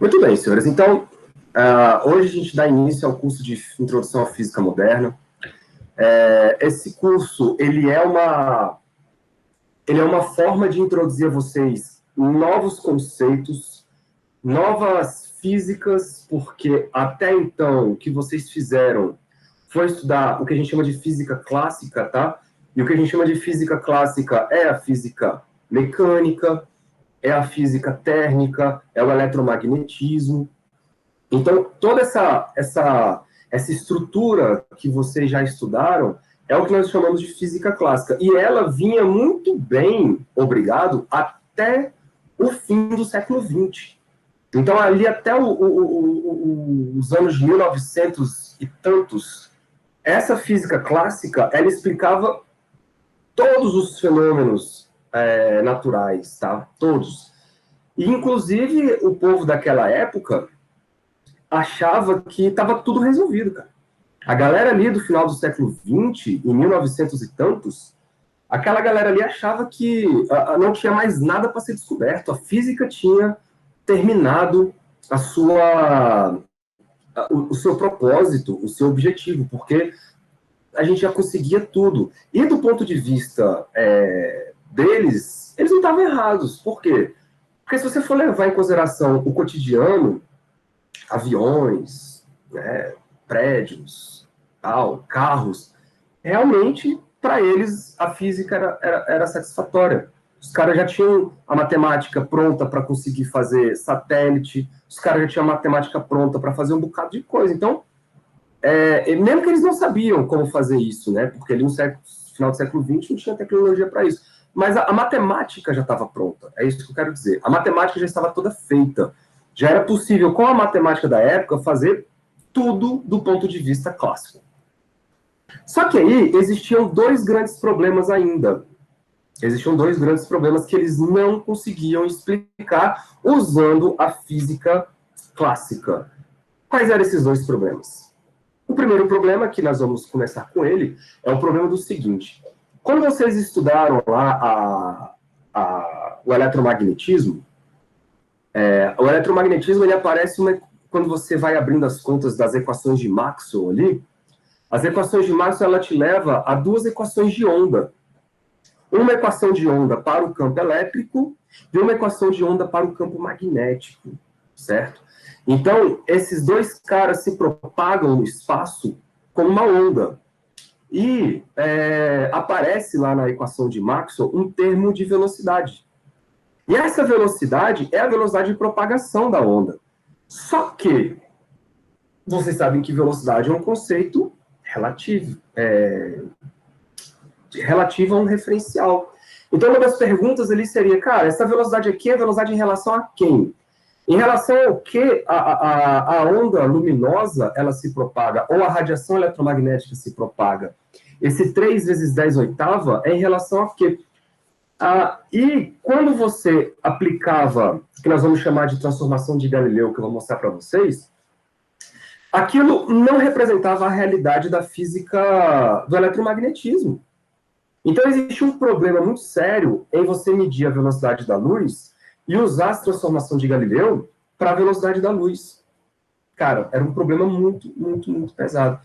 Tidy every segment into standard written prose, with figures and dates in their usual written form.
Muito bem, senhores. Então, hoje a gente dá início ao curso de Introdução à Física Moderna. Esse curso, ele é uma forma de introduzir a vocês novos conceitos, novas físicas, porque até então o que vocês fizeram foi estudar o que a gente chama de física clássica, tá? E o que a gente chama de física clássica é a física mecânica, é a física térmica, é o eletromagnetismo. Então, toda essa estrutura que vocês já estudaram é o que nós chamamos de física clássica. E ela vinha muito bem, obrigado, até o fim do século XX. Então, ali até os anos de 1900 e tantos, essa física clássica, ela explicava todos os fenômenos naturais, tá? Todos. E, inclusive, o povo daquela época achava que estava tudo resolvido, cara. A galera ali do final do século XX, em 1900 e tantos, aquela galera ali achava que não tinha mais nada para ser descoberto. A física tinha terminado o seu propósito, o seu objetivo, porque a gente já conseguia tudo. E do ponto de vista deles, eles não estavam errados. Por quê? Porque se você for levar em consideração o cotidiano, aviões, né, prédios, tal, carros, realmente, para eles, a física era satisfatória. Os caras já tinham a matemática pronta para conseguir fazer satélite, os caras já tinham a matemática pronta para fazer um bocado de coisa. Então, mesmo que eles não sabiam como fazer isso, né? Porque ali no final do século XX não tinha tecnologia para isso. Mas a matemática já estava pronta, é isso que eu quero dizer. A matemática já estava toda feita. Já era possível, com a matemática da época, fazer tudo do ponto de vista clássico. Só que aí existiam dois grandes problemas ainda. Existiam dois grandes problemas que eles não conseguiam explicar usando a física clássica. Quais eram esses dois problemas? O primeiro problema, que nós vamos começar com ele, é o problema do seguinte. Quando vocês estudaram lá o eletromagnetismo, o eletromagnetismo ele aparece quando você vai abrindo as contas das equações de Maxwell ali. As equações de Maxwell ela te leva a duas equações de onda. Uma equação de onda para o campo elétrico e uma equação de onda para o campo magnético, certo? Então, esses dois caras se propagam no espaço como uma onda. E aparece lá na equação de Maxwell um termo de velocidade. E essa velocidade é a velocidade de propagação da onda. Só que vocês sabem que velocidade é um conceito relativo, relativo a um referencial. Então, uma das perguntas ali seria, cara, essa velocidade aqui é velocidade em relação a quem? Em relação ao que a onda luminosa ela se propaga, ou a radiação eletromagnética se propaga. Esse 3 vezes 10 oitava é em relação a quê? E quando você aplicava, que nós vamos chamar de transformação de Galileu, que eu vou mostrar para vocês, aquilo não representava a realidade da física do eletromagnetismo. Então, existe um problema muito sério em você medir a velocidade da luz e usar a transformação de Galileu para a velocidade da luz. Cara, era um problema muito, muito, muito pesado.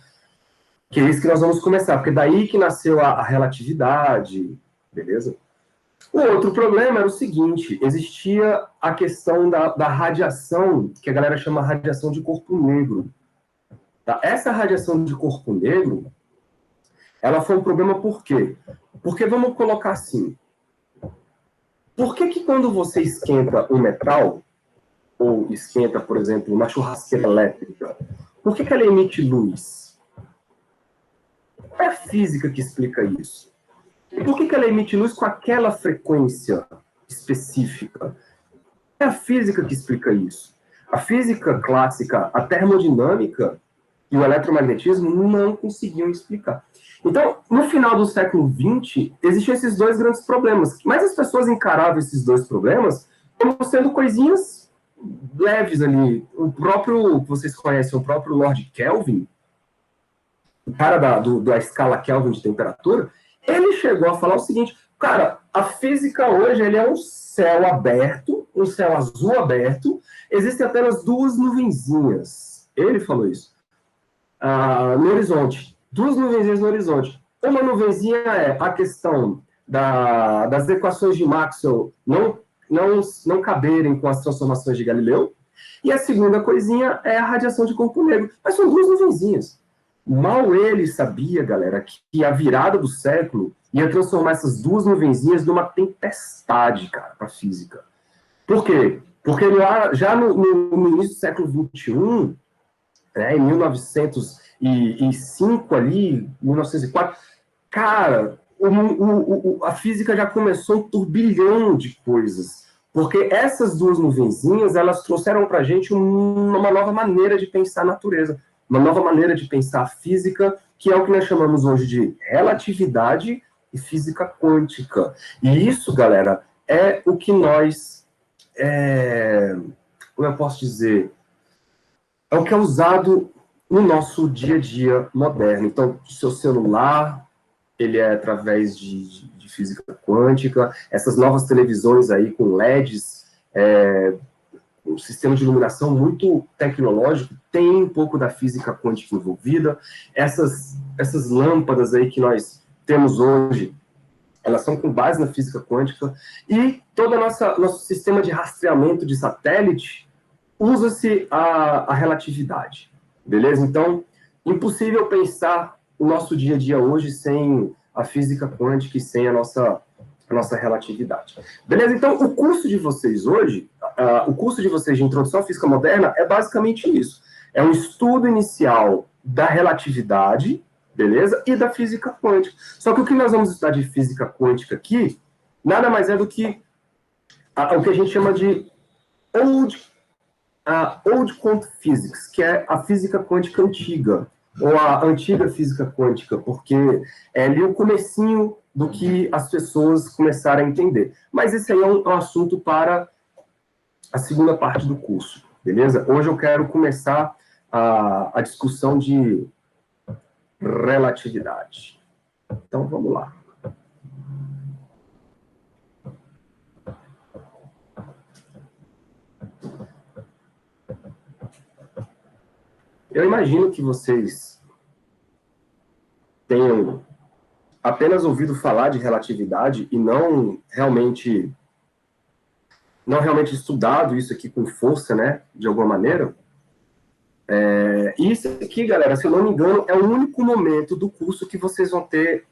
Que é isso que nós vamos começar, porque daí que nasceu a relatividade, beleza? O outro problema era o seguinte, existia a questão da radiação, que a galera chama radiação de corpo negro. Tá? Essa radiação de corpo negro, ela foi um problema por quê? Porque vamos colocar assim, por que quando você esquenta um metal, ou esquenta, por exemplo, uma churrasqueira elétrica, por que ela emite luz? Qual é a física que explica isso? Por que ela emite luz com aquela frequência específica? É a física que explica isso. A física clássica, a termodinâmica e o eletromagnetismo não conseguiam explicar. Então, no final do século XX, existiam esses dois grandes problemas. Mas as pessoas encaravam esses dois problemas como sendo coisinhas leves ali. O próprio, que vocês conhecem, o próprio Lord Kelvin, o cara da escala Kelvin de temperatura, ele chegou a falar o seguinte, cara, a física hoje ele é um céu aberto um céu azul aberto, existem apenas duas nuvenzinhas. Ele falou isso. No horizonte. Duas nuvenzinhas no horizonte. Uma nuvenzinha é a questão das equações de Maxwell não caberem com as transformações de Galileu. E a segunda coisinha é a radiação de corpo negro. Mas são duas nuvenzinhas. Mal ele sabia, galera, que a virada do século ia transformar essas duas nuvenzinhas numa tempestade, cara, para a física. Por quê? Porque já no início do século XXI, em 1905 ali, 1904, cara, a física já começou um turbilhão de coisas. Porque essas duas nuvenzinhas, elas trouxeram para a gente uma nova maneira de pensar a natureza, uma nova maneira de pensar a física, que é o que nós chamamos hoje de relatividade e física quântica. E isso, galera, é o que nós, como eu posso dizer, é o que é usado no nosso dia a dia moderno. Então, o seu celular, ele é através de física quântica, essas novas televisões aí com LEDs, um sistema de iluminação muito tecnológico, tem um pouco da física quântica envolvida. Essas lâmpadas aí que nós temos hoje, elas são com base na física quântica, e todo nosso sistema de rastreamento de satélite usa-se a relatividade, beleza? Então, impossível pensar o nosso dia a dia hoje sem a física quântica e sem a nossa relatividade. Beleza? Então, o curso de vocês hoje, o curso de vocês de Introdução à Física Moderna é basicamente isso. É um estudo inicial da relatividade, beleza? E da física quântica. Só que o que nós vamos estudar de física quântica aqui, nada mais é do que o que a gente chama de Old Quantum Physics, que é a física quântica antiga, ou a antiga física quântica, porque é ali o comecinho do que as pessoas começaram a entender. Mas esse aí é um assunto para a segunda parte do curso, beleza? Hoje eu quero começar a discussão de relatividade. Então, vamos lá. Eu imagino que vocês tenham apenas ouvido falar de relatividade e não realmente estudado isso aqui com força, né, de alguma maneira. E isso aqui, galera, se eu não me engano, é o único momento do curso que vocês vão ter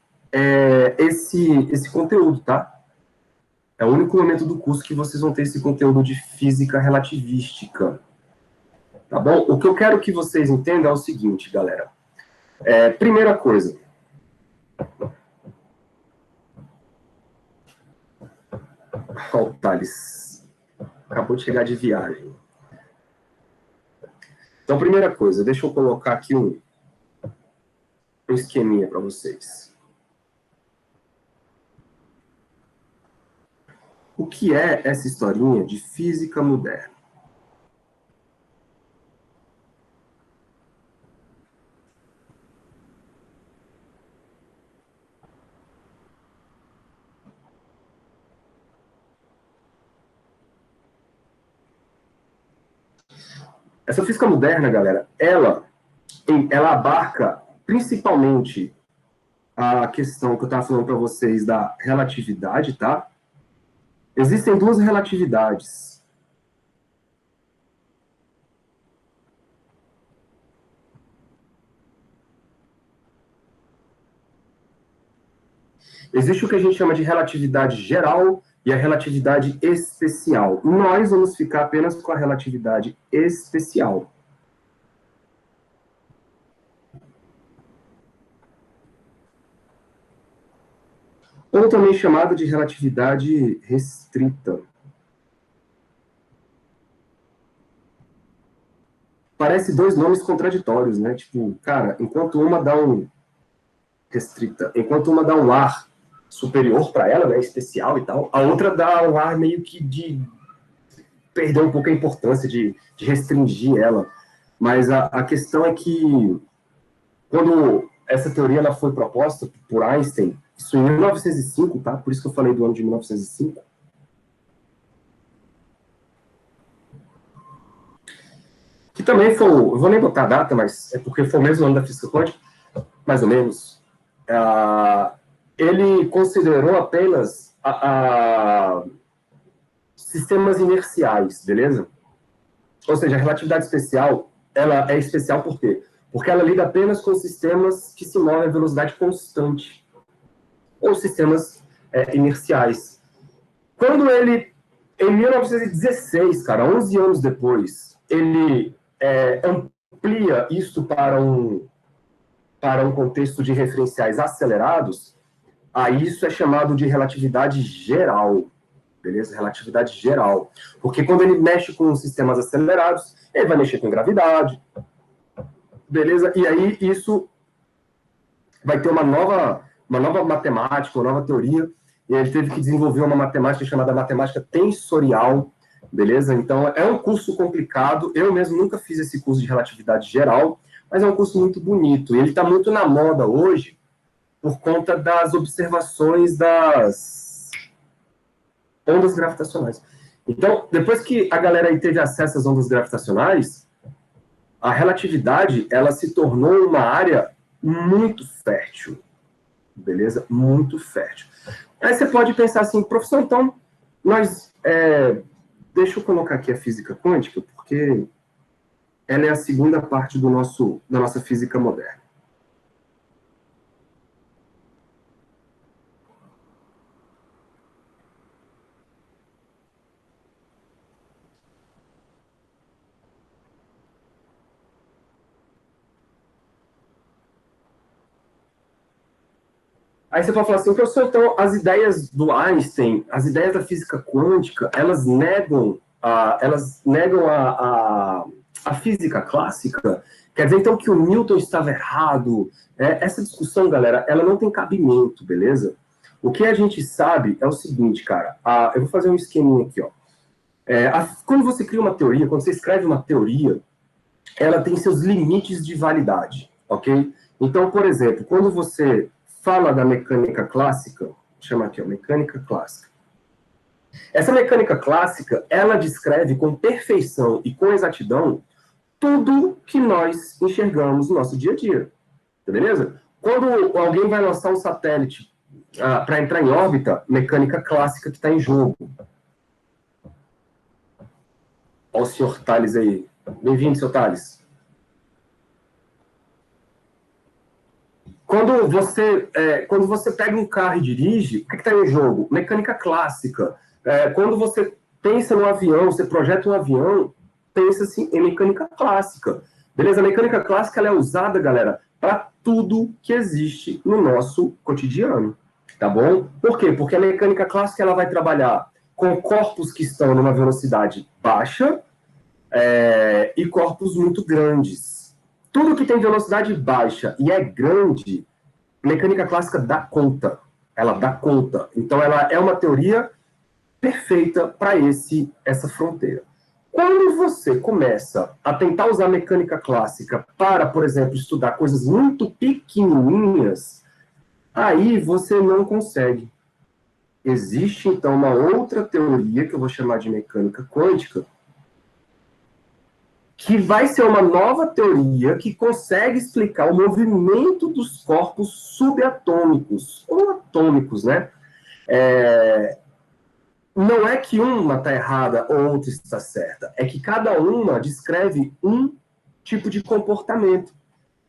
esse conteúdo, tá? É o único momento do curso que vocês vão ter esse conteúdo de física relativística. Tá bom? O que eu quero que vocês entendam é o seguinte, galera. Primeira coisa. Ó, o Thales acabou de chegar de viagem. Então, primeira coisa, deixa eu colocar aqui um esqueminha para vocês. O que é essa historinha de física moderna? Essa física moderna, galera, ela abarca principalmente a questão que eu estava falando para vocês da relatividade, tá? Existem duas relatividades. Existe o que a gente chama de relatividade geral e a relatividade especial. Nós vamos ficar apenas com a relatividade especial. Ou também chamada de relatividade restrita. Parece dois nomes contraditórios, né? Tipo, cara, enquanto uma dá um ar superior para ela, né, especial e tal, a outra dá um ar meio que de perder um pouco a importância, de restringir ela. Mas a questão é que, quando essa teoria ela foi proposta por Einstein, isso em 1905, tá? Por isso que eu falei do ano de 1905. que também foi, eu vou nem botar a data, mas é porque foi o mesmo ano da física quântica, mais ou menos, ele considerou apenas sistemas inerciais, beleza? Ou seja, a relatividade especial, ela é especial por quê? Porque ela lida apenas com sistemas que se movem a velocidade constante, ou sistemas inerciais. Quando ele, em 1916, cara, 11 anos depois, ele amplia isso para um contexto de referenciais acelerados, aí isso é chamado de relatividade geral, beleza? Relatividade geral. Porque quando ele mexe com sistemas acelerados, ele vai mexer com gravidade, beleza? E aí isso vai ter uma nova matemática, uma nova teoria, e ele teve que desenvolver uma matemática chamada matemática tensorial, beleza? Então, é um curso complicado, eu mesmo nunca fiz esse curso de relatividade geral, mas é um curso muito bonito, e ele está muito na moda hoje, por conta das observações das ondas gravitacionais. Então, depois que a galera aí teve acesso às ondas gravitacionais, a relatividade, ela se tornou uma área muito fértil, beleza? Muito fértil. Aí você pode pensar assim, professor, então, deixa eu colocar aqui a física quântica, porque ela é a segunda parte da nossa física moderna. Aí você pode falar assim, professor, então as ideias do Einstein, as ideias da física quântica, elas negam a física clássica? Quer dizer, então, que o Newton estava errado? Essa discussão, galera, ela não tem cabimento, beleza? O que a gente sabe é o seguinte, cara, eu vou fazer um esqueminha aqui, ó. Quando você cria uma teoria, quando você escreve uma teoria, ela tem seus limites de validade, ok? Então, por exemplo, quando você fala da mecânica clássica, chama aqui, ó, mecânica clássica. Essa mecânica clássica, ela descreve com perfeição e com exatidão tudo que nós enxergamos no nosso dia a dia, beleza? Quando alguém vai lançar um satélite para entrar em órbita, mecânica clássica que está em jogo. Olha o senhor Thales aí. Bem-vindo, senhor Thales. Quando você pega um carro e dirige, o que está em jogo? Mecânica clássica. Quando você pensa no avião, você projeta um avião, pensa assim, em mecânica clássica. Beleza? A mecânica clássica ela é usada, galera, para tudo que existe no nosso cotidiano. Tá bom? Por quê? Porque a mecânica clássica ela vai trabalhar com corpos que estão numa velocidade baixa e corpos muito grandes. Tudo que tem velocidade baixa e é grande, mecânica clássica dá conta. Ela dá conta. Então, ela é uma teoria perfeita para essa fronteira. Quando você começa a tentar usar mecânica clássica para, por exemplo, estudar coisas muito pequenininhas, aí você não consegue. Existe, então, uma outra teoria, que eu vou chamar de mecânica quântica, que vai ser uma nova teoria que consegue explicar o movimento dos corpos subatômicos, ou atômicos, né? Não é que uma está errada ou outra está certa, é que cada uma descreve um tipo de comportamento,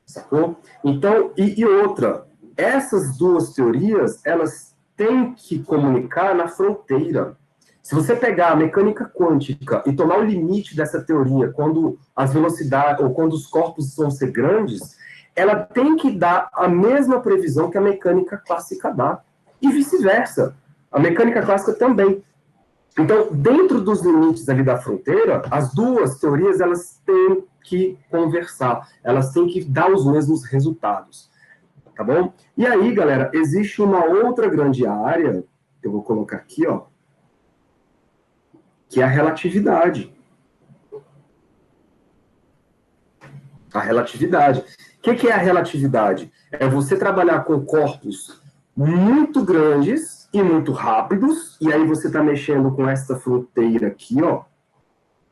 sacou? Então, e outra, essas duas teorias, elas têm que comunicar na fronteira. Se você pegar a mecânica quântica e tomar o limite dessa teoria, quando as velocidades, ou quando os corpos vão ser grandes, ela tem que dar a mesma previsão que a mecânica clássica dá. E vice-versa. A mecânica clássica também. Então, dentro dos limites ali da fronteira, as duas teorias, elas têm que conversar. Elas têm que dar os mesmos resultados. Tá bom? E aí, galera, existe uma outra grande área, eu vou colocar aqui, ó, que é a relatividade. A relatividade. O que é a relatividade? É você trabalhar com corpos muito grandes e muito rápidos, e aí você está mexendo com essa fronteira aqui, ó,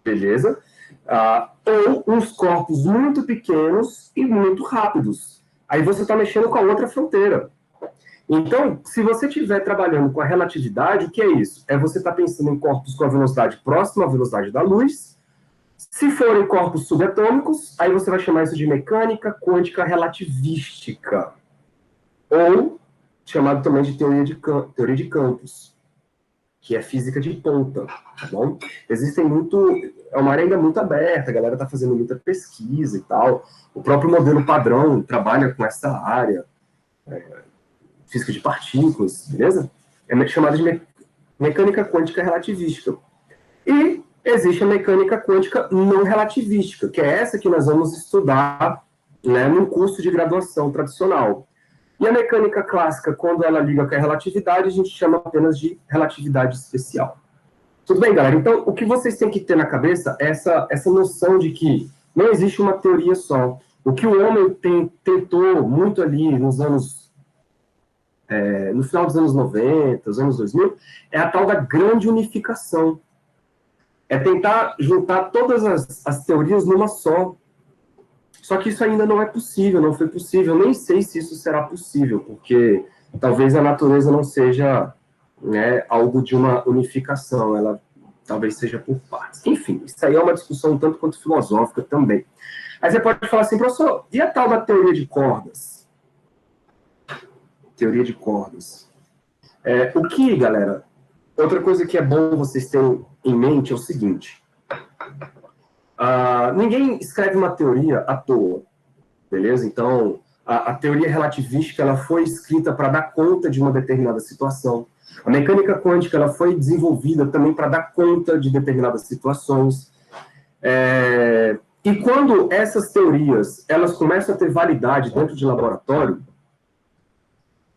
beleza? ou uns corpos muito pequenos e muito rápidos. Aí você está mexendo com a outra fronteira. Então, se você estiver trabalhando com a relatividade, o que é isso? É você estar pensando em corpos com a velocidade próxima à velocidade da luz. Se forem corpos subatômicos, aí você vai chamar isso de mecânica quântica relativística. Ou chamado também de teoria de campos, que é física de ponta, tá bom? Existem é uma área ainda muito aberta, a galera está fazendo muita pesquisa e tal. O próprio modelo padrão trabalha com essa área, física de partículas, beleza? É chamada de mecânica quântica relativística. E existe a mecânica quântica não relativística, que é essa que nós vamos estudar, né, num curso de graduação tradicional. E a mecânica clássica, quando ela liga com a relatividade, a gente chama apenas de relatividade especial. Tudo bem, galera? Então, o que vocês têm que ter na cabeça é essa noção de que não existe uma teoria só. O que o homem tentou muito ali nos anos... no final dos anos 90, os anos 2000, é a tal da grande unificação. É tentar juntar todas as teorias numa só. Só que isso ainda não é possível, não foi possível. Eu nem sei se isso será possível, porque talvez a natureza não seja, né, algo de uma unificação, ela talvez seja por partes. Enfim, isso aí é uma discussão um tanto quanto filosófica também. Aí você pode falar assim, professor, e a tal da teoria de cordas? Teoria de cordas. O que, galera? Outra coisa que é bom vocês terem em mente é o seguinte. Ninguém escreve uma teoria à toa, beleza? Então, a teoria relativística ela foi escrita para dar conta de uma determinada situação. A mecânica quântica ela foi desenvolvida também para dar conta de determinadas situações. E quando essas teorias elas começam a ter validade dentro de laboratório,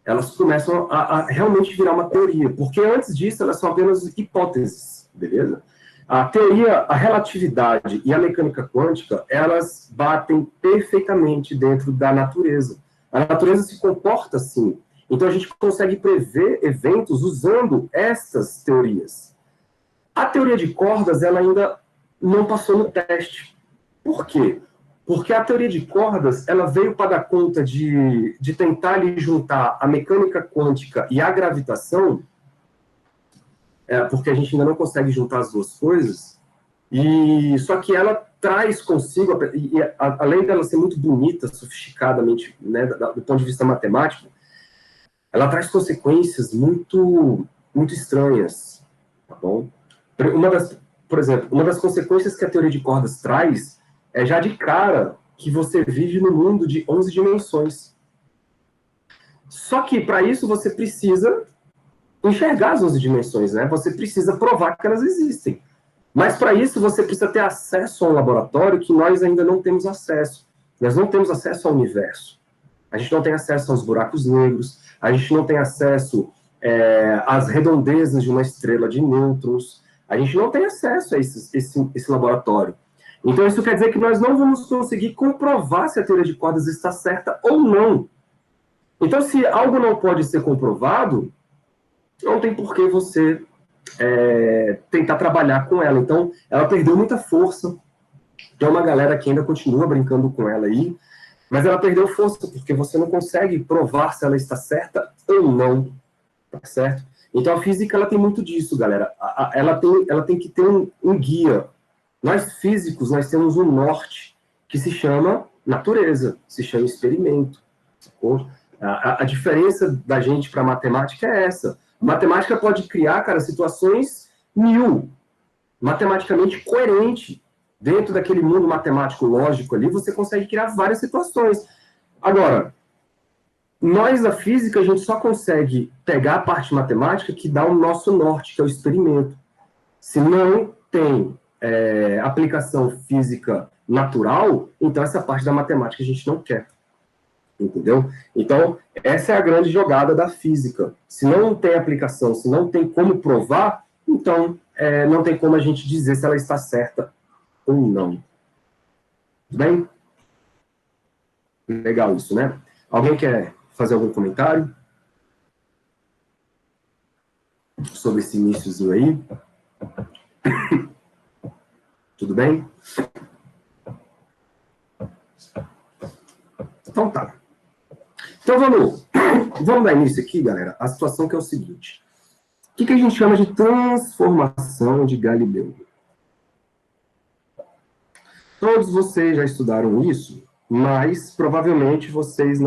elas começam a realmente virar uma teoria, porque antes disso elas são apenas hipóteses, beleza? A teoria, a relatividade e a mecânica quântica, elas batem perfeitamente dentro da natureza. A natureza se comporta assim. Então a gente consegue prever eventos usando essas teorias. A teoria de cordas, ela ainda não passou no teste. Por quê? Porque a teoria de cordas, ela veio para dar conta de tentar ali juntar a mecânica quântica e a gravitação, porque a gente ainda não consegue juntar as duas coisas, e só que ela traz consigo, além dela ser muito bonita, sofisticadamente, né, do ponto de vista matemático, ela traz consequências muito, muito estranhas, tá bom? Por exemplo, uma das consequências que a teoria de cordas traz é já de cara que você vive no mundo de 11 dimensões. Só que, para isso, você precisa enxergar as 11 dimensões, né? Você precisa provar que elas existem. Mas, para isso, você precisa ter acesso a um laboratório que nós ainda não temos acesso. Nós não temos acesso ao universo. A gente não tem acesso aos buracos negros, a gente não tem acesso às redondezas de uma estrela de nêutrons, a gente não tem acesso a esse laboratório. Então, isso quer dizer que nós não vamos conseguir comprovar se a teoria de cordas está certa ou não. Então, se algo não pode ser comprovado, não tem por que você tentar trabalhar com ela. Então, ela perdeu muita força. Tem uma galera que ainda continua brincando com ela aí, mas ela perdeu força, porque você não consegue provar se ela está certa ou não, tá certo? Então, a física, ela tem muito disso, galera. Ela tem que ter um guia. Nós, físicos, nós temos um norte que se chama natureza, se chama experimento. Sacou? A diferença da gente para a matemática é essa. A matemática pode criar, cara, situações matematicamente coerente. Dentro daquele mundo matemático lógico ali, você consegue criar várias situações. Agora, nós, da física, a gente só consegue pegar a parte matemática que dá o nosso norte, que é o experimento. Se não tem aplicação física natural, então essa parte da matemática a gente não quer. Entendeu? Então, essa é a grande jogada da física. Se não tem aplicação, se não tem como provar, então não tem como a gente dizer se ela está certa ou não. Tudo bem? Legal isso, né? Alguém quer fazer algum comentário sobre esse iníciozinho aí? Tudo bem? Então tá. Então vamos dar início aqui, galera, a situação que é o seguinte. O que a gente chama de transformação de Galileu? Todos vocês já estudaram isso, mas provavelmente vocês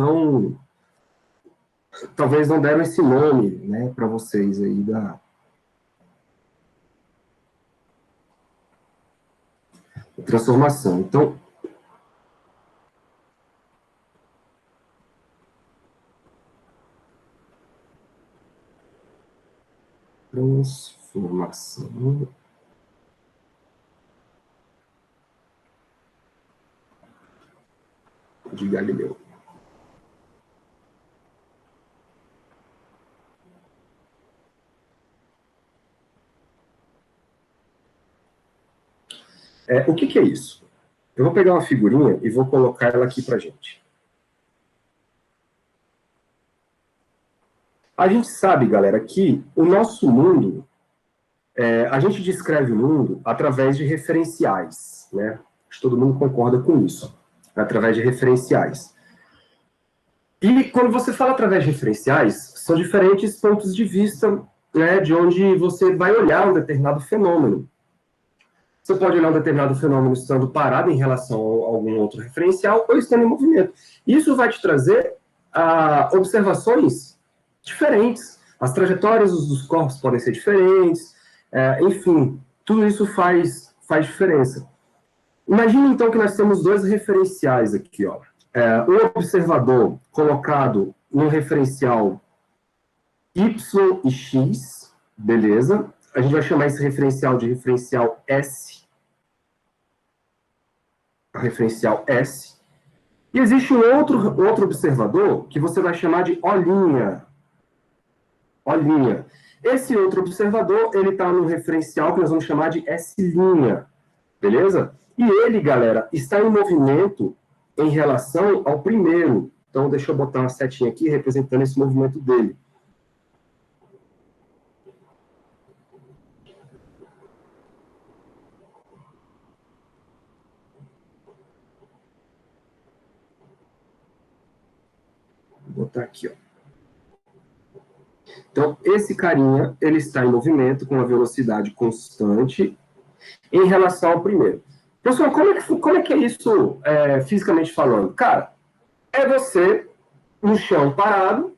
talvez não deram esse nome, né, para vocês aí da transformação. Então, transformação de Galileu. O que é isso? Eu vou pegar uma figurinha e vou colocar ela aqui para gente. A gente sabe, galera, que o nosso mundo, a gente descreve o mundo através de referenciais, né? Acho que todo mundo concorda com isso, através de referenciais. E quando você fala através de referenciais, são diferentes pontos de vista, né, de onde você vai olhar um determinado fenômeno. Você pode olhar um determinado fenômeno estando parado em relação a algum outro referencial ou estando em movimento. Isso vai te trazer observações diferentes. As trajetórias dos corpos podem ser diferentes, enfim, tudo isso faz diferença. Imagine, então, que nós temos dois referenciais aqui, ó. Um observador colocado no referencial Y e X, beleza? A gente vai chamar esse referencial de referencial S. Referencial S. E existe um outro observador que você vai chamar de O'. O'. Esse outro observador, ele está no referencial que nós vamos chamar de S'. Beleza? E ele, galera, está em movimento em relação ao primeiro. Então, deixa eu botar uma setinha aqui representando esse movimento dele. Vou botar aqui, ó. Então, esse carinha, ele está em movimento com uma velocidade constante em relação ao primeiro. Pessoal, como é que é isso fisicamente falando? Cara, é você no chão parado,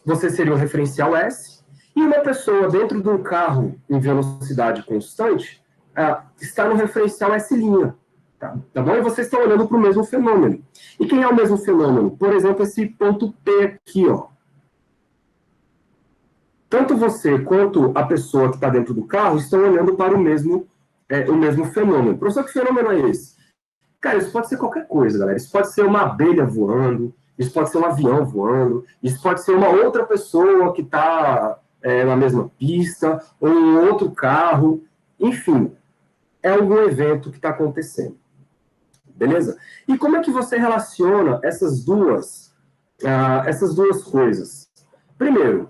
você seria um referencial S, e uma pessoa dentro de um carro em velocidade constante está no referencial S'. Tá bom? E vocês estão olhando para o mesmo fenômeno. E quem é o mesmo fenômeno? Por exemplo, esse ponto P aqui, ó. Tanto você quanto a pessoa que está dentro do carro estão olhando para o mesmo fenômeno. Professor, que fenômeno é esse? Cara, isso pode ser qualquer coisa, galera. Isso pode ser uma abelha voando, isso pode ser um avião voando, isso pode ser uma outra pessoa que está na mesma pista, ou um outro carro. Enfim, é algum evento que está acontecendo. Beleza? E como é que você relaciona essas duas coisas? Primeiro,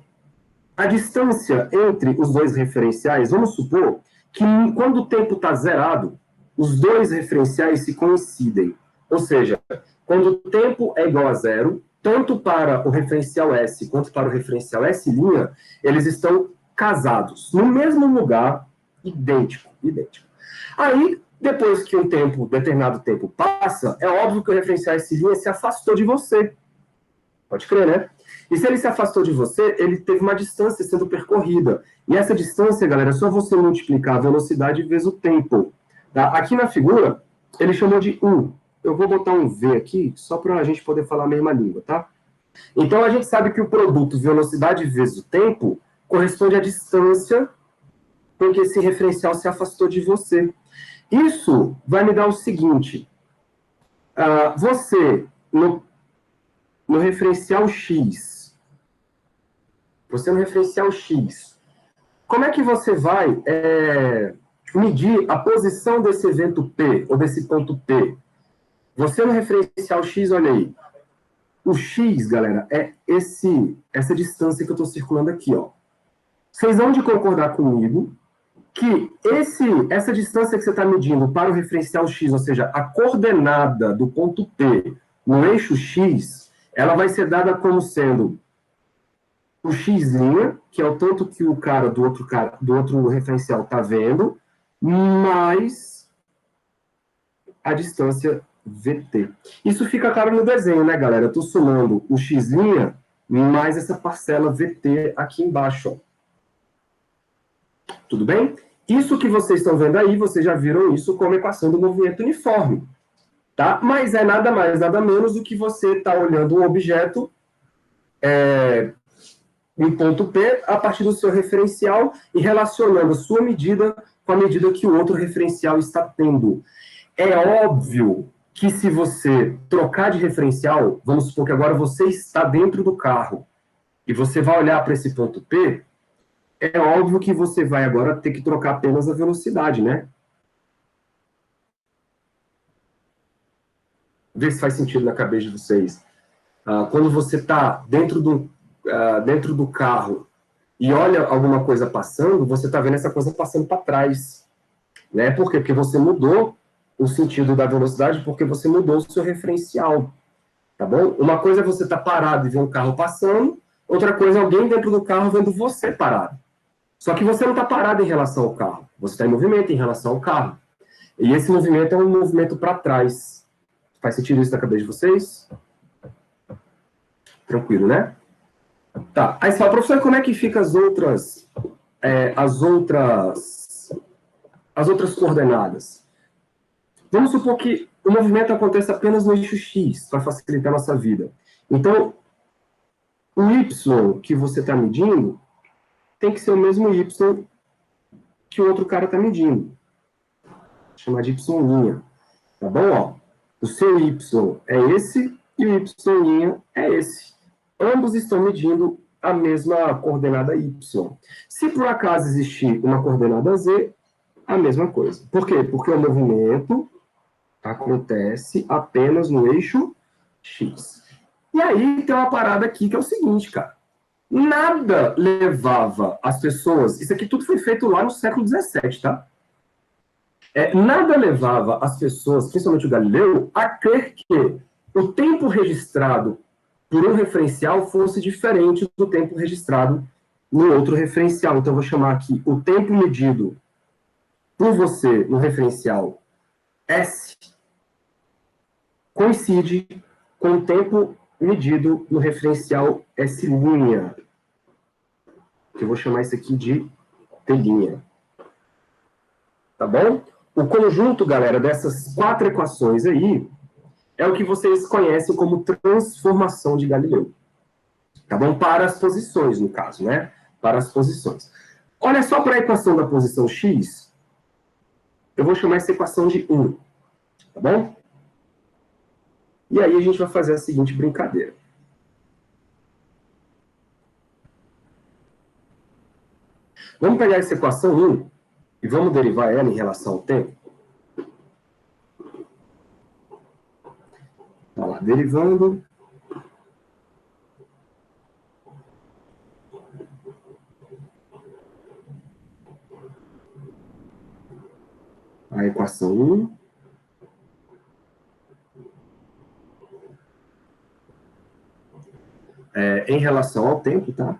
a distância entre os dois referenciais, vamos supor que quando o tempo está zerado, os dois referenciais se coincidem. Ou seja, quando o tempo é igual a zero, tanto para o referencial S quanto para o referencial S', eles estão casados, no mesmo lugar, idêntico. Aí, depois que determinado tempo passa, é óbvio que o referencial S' se afastou de você. Pode crer, né? E se ele se afastou de você, ele teve uma distância sendo percorrida. E essa distância, galera, é só você multiplicar a velocidade vezes o tempo. Tá? Aqui na figura, ele chamou de U. Eu vou botar um V aqui, só para a gente poder falar a mesma língua, tá? Então, a gente sabe que o produto velocidade vezes o tempo corresponde à distância com que esse referencial se afastou de você. Isso vai me dar o seguinte. Você, no referencial X, como é que você vai medir a posição desse evento P, ou desse ponto P? Você no referencial X, olha aí, o X, galera, é essa distância que eu estou circulando aqui, ó. Vocês vão de concordar comigo que essa distância que você está medindo para o referencial X, ou seja, a coordenada do ponto P no eixo x, ela vai ser dada como sendo o x', que é o tanto que o cara do outro referencial está vendo, mais a distância VT. Isso fica claro no desenho, né, galera? Eu estou somando o x' mais essa parcela VT aqui embaixo. Ó. Tudo bem? Isso que vocês estão vendo aí, vocês já viram isso como equação do movimento uniforme. Tá? Mas é nada mais, nada menos do que você está olhando um objeto em ponto P a partir do seu referencial e relacionando a sua medida com a medida que o outro referencial está tendo. É óbvio que se você trocar de referencial, vamos supor que agora você está dentro do carro e você vai olhar para esse ponto P, é óbvio que você vai agora ter que trocar apenas a velocidade, né? Vê se faz sentido na cabeça de vocês. Quando você está dentro do carro e olha alguma coisa passando, você está vendo essa coisa passando para trás. Né? Por quê? Porque você mudou o sentido da velocidade, porque você mudou o seu referencial. Tá bom? Uma coisa é você estar parado e ver um carro passando, outra coisa é alguém dentro do carro vendo você parado. Só que você não está parado em relação ao carro, você está em movimento em relação ao carro. E esse movimento é um movimento para trás. Faz sentido isso na cabeça de vocês? Tranquilo, né? Tá. Aí você fala, professor, como é que fica as outras coordenadas? Vamos supor que o movimento aconteça apenas no eixo X, para facilitar a nossa vida. Então, o Y que você está medindo tem que ser o mesmo Y que o outro cara está medindo. Vou chamar de Y'. Tá bom? Ó, o seu Y é esse e o Y' é esse. Ambos estão medindo a mesma coordenada Y. Se por acaso existir uma coordenada Z, a mesma coisa. Por quê? Porque o movimento acontece apenas no eixo X. E aí tem uma parada aqui que é o seguinte, cara. Nada levava as pessoas... Isso aqui tudo foi feito lá no século XVII, tá? Nada levava as pessoas, principalmente o Galileu, a crer que o tempo registrado por um referencial fosse diferente do tempo registrado no outro referencial. Então, eu vou chamar aqui o tempo medido por você no referencial S coincide com o tempo medido no referencial S'. Que eu vou chamar isso aqui de T'. Tá bom? O conjunto, galera, dessas 4 equações aí é o que vocês conhecem como transformação de Galileu. Tá bom? Para as posições, no caso, né? Para as posições. Olha só para a equação da posição x, eu vou chamar essa equação de 1. Tá bom? E aí a gente vai fazer a seguinte brincadeira. Vamos pegar essa equação 1 e vamos derivar ela em relação ao tempo. Tá lá, derivando. A equação 1. Em relação ao tempo, tá?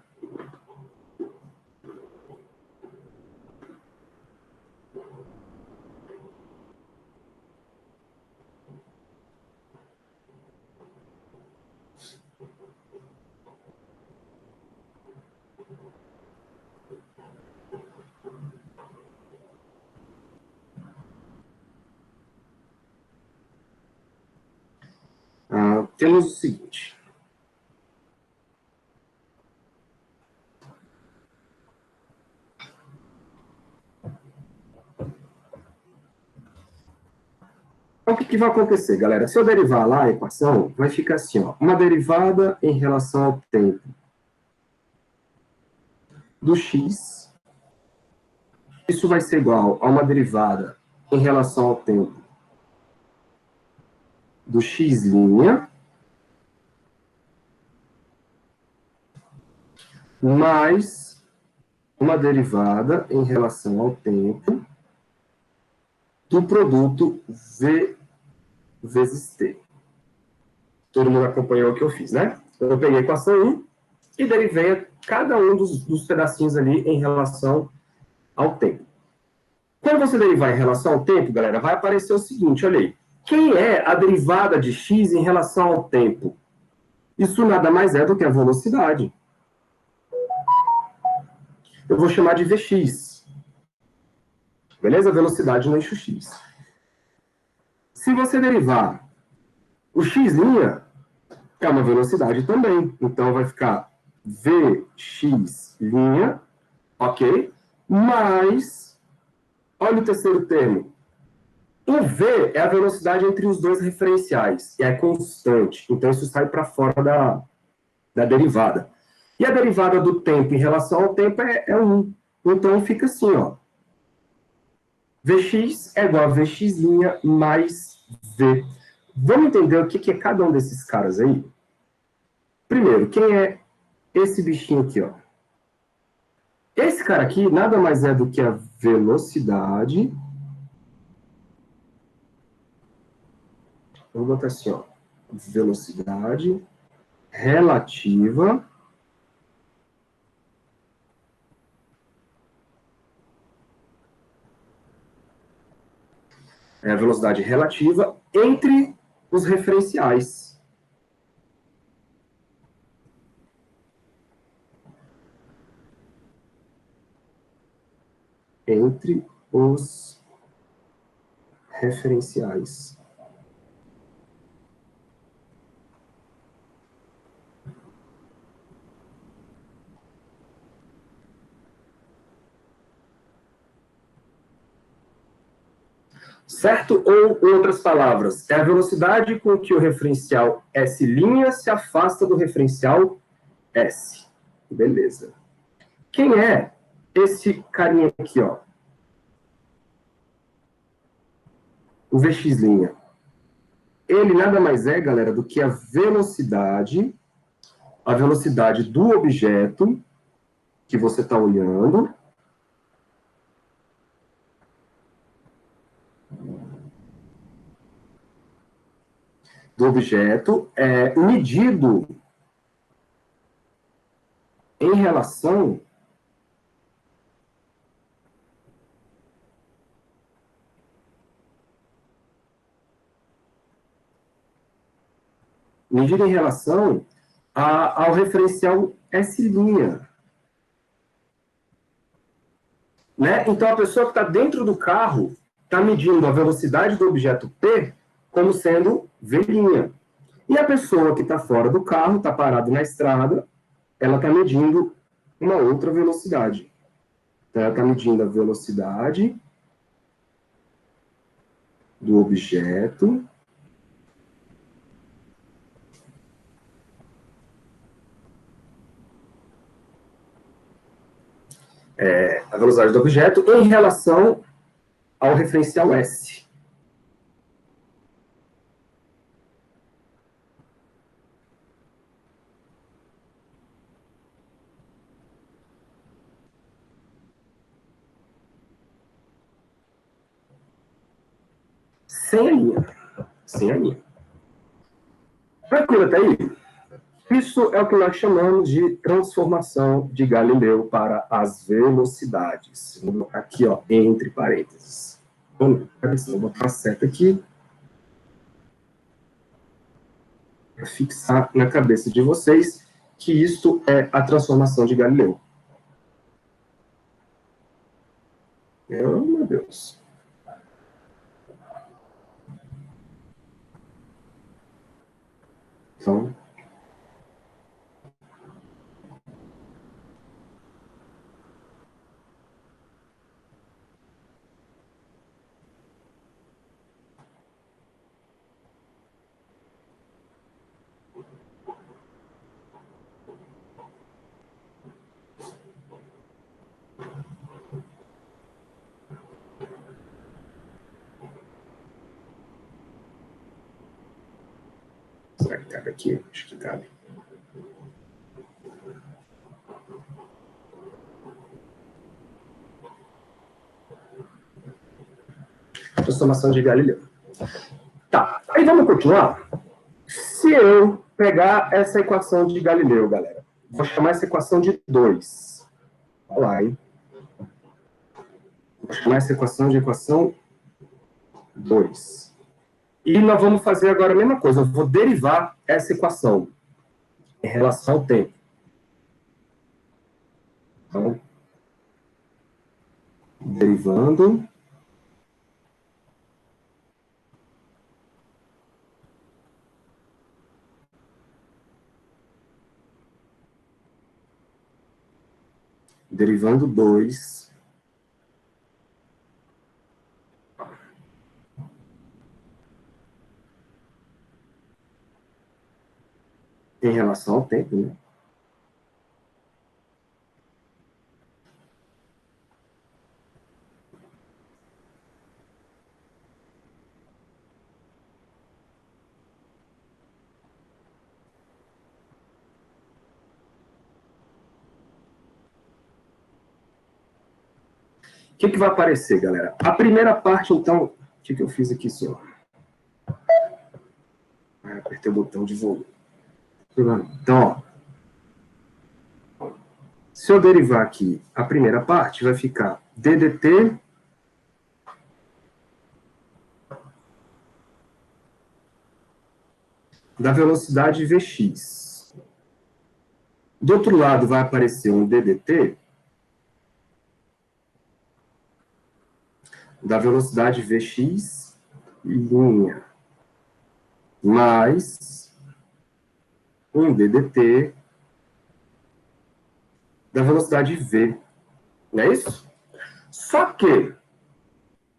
Temos o seguinte. Então, o que vai acontecer, galera? Se eu derivar lá a equação, vai ficar assim, ó, uma derivada em relação ao tempo do x. Isso vai ser igual a uma derivada em relação ao tempo do x', mais uma derivada em relação ao tempo do produto V vezes T. todo mundo acompanhou o que eu fiz, né? Eu peguei a equação 1 e derivei cada um dos pedacinhos ali em relação ao tempo. Quando você derivar em relação ao tempo, galera, vai aparecer o seguinte, olha aí. Quem é a derivada de x em relação ao tempo? Isso nada mais é do que a velocidade. Eu vou chamar de Vx. Beleza? Velocidade no eixo x. Se você derivar o x', é uma velocidade também. Então, vai ficar Vx', ok? Mais, olha o terceiro termo. O V é a velocidade entre os dois referenciais. E é constante. Então, isso sai para fora da derivada. E a derivada do tempo em relação ao tempo é 1. Então, fica assim, ó. Vx é igual a Vx' mais V. Vamos entender o que é cada um desses caras aí? Primeiro, quem é esse bichinho aqui, ó? Esse cara aqui nada mais é do que a velocidade. Vamos botar assim, ó. Velocidade relativa é a velocidade relativa entre os referenciais. Entre os referenciais. Certo? Ou, em outras palavras, é a velocidade com que o referencial S' se afasta do referencial S. Beleza. Quem é esse carinha aqui, ó? O Vx'. Ele nada mais é, galera, do que a velocidade do objeto que você está olhando, medido em relação ao referencial S'. Né? Então, a pessoa que está dentro do carro está medindo a velocidade do objeto P como sendo V'. E a pessoa que está fora do carro, está parada na estrada, ela está medindo uma outra velocidade. Então, ela está medindo a velocidade do objeto em relação ao referencial S. Sem a linha. Sem a linha. Tranquilo até aí? Isso é o que nós chamamos de transformação de Galileu para as velocidades. Vou colocar aqui, ó, entre parênteses. Vou botar certo aqui. Para fixar na cabeça de vocês que isto é a transformação de Galileu. Meu Deus. Então, será que cabe aqui? Acho que cabe. Transformação de Galileu. Tá, aí vamos continuar? Se eu pegar essa equação de Galileu, galera, vou chamar essa equação de 2. Olha lá, hein? Vou chamar essa equação de equação 2. E nós vamos fazer agora a mesma coisa. Eu vou derivar essa equação em relação ao tempo. Então, derivando. Derivando 2 em relação ao tempo, né? O que vai aparecer, galera? A primeira parte, então, o que eu fiz aqui, senhor? Apertei o botão de volume. Então, ó, se eu derivar aqui a primeira parte, vai ficar ddt da velocidade Vx. Do outro lado vai aparecer um ddt da velocidade Vx linha, mais um ddt da velocidade v. Não é isso? Só que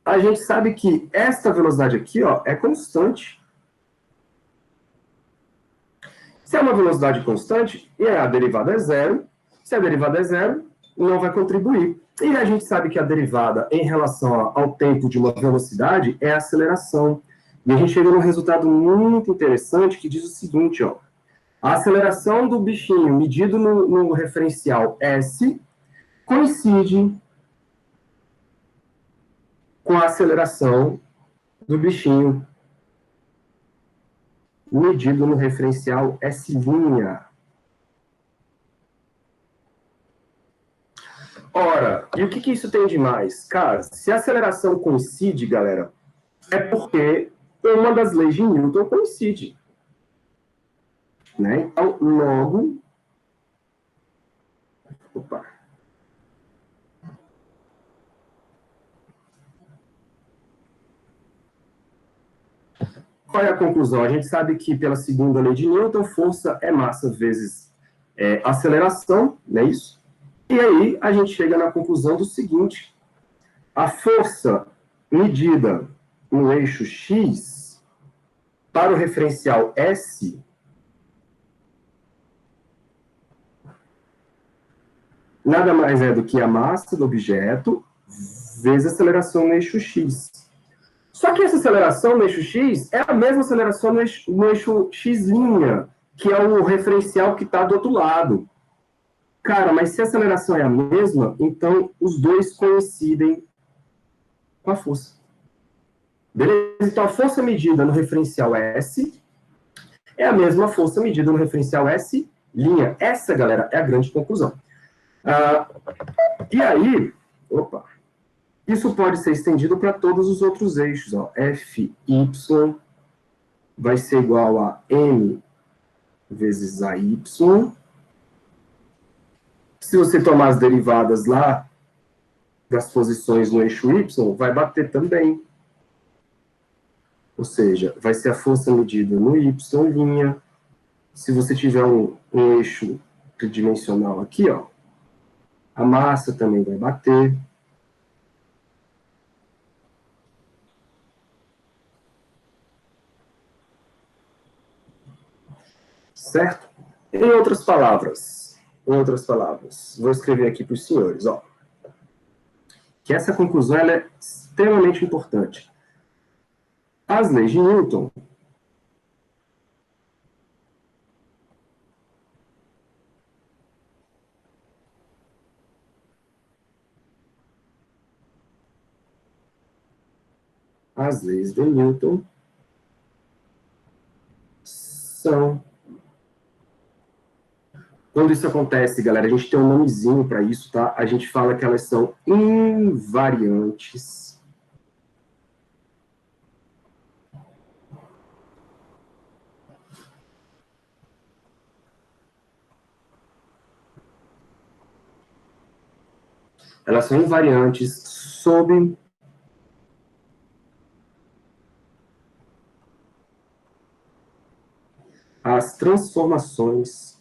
a gente sabe que esta velocidade aqui, ó, é constante. Se é uma velocidade constante, e a derivada é zero, se a derivada é zero, não vai contribuir. E a gente sabe que a derivada em relação ao tempo de uma velocidade é a aceleração. E a gente chega num resultado muito interessante que diz o seguinte, ó. A aceleração do bichinho medido no referencial S coincide com a aceleração do bichinho medido no referencial S'. Ora, e o que isso tem de mais? Cara, se a aceleração coincide, galera, é porque uma das leis de Newton coincide. Né? Então, logo... Opa. Qual é a conclusão? A gente sabe que, pela segunda lei de Newton, força é massa vezes aceleração, não é isso? E aí a gente chega na conclusão do seguinte: a força medida no eixo x para o referencial S nada mais é do que a massa do objeto vezes a aceleração no eixo x. Só que essa aceleração no eixo x é a mesma aceleração no eixo x', que é o referencial que está do outro lado. Cara, mas se a aceleração é a mesma, então os dois coincidem com a força. Beleza? Então a força medida no referencial S é a mesma força medida no referencial S'. Essa, galera, é a grande conclusão. E aí, isso pode ser estendido para todos os outros eixos. Ó. Fy vai ser igual a m vezes AY. Se você tomar as derivadas lá das posições no eixo Y, vai bater também. Ou seja, vai ser a força medida no Y'. Se você tiver um eixo tridimensional aqui, ó, a massa também vai bater. Certo? Em outras palavras, vou escrever aqui para os senhores, ó, que essa conclusão ela é extremamente importante. As leis de Newton transformação. Quando isso acontece, galera, a gente tem um nomezinho para isso, tá? A gente fala que elas são invariantes. Elas são invariantes sob as transformações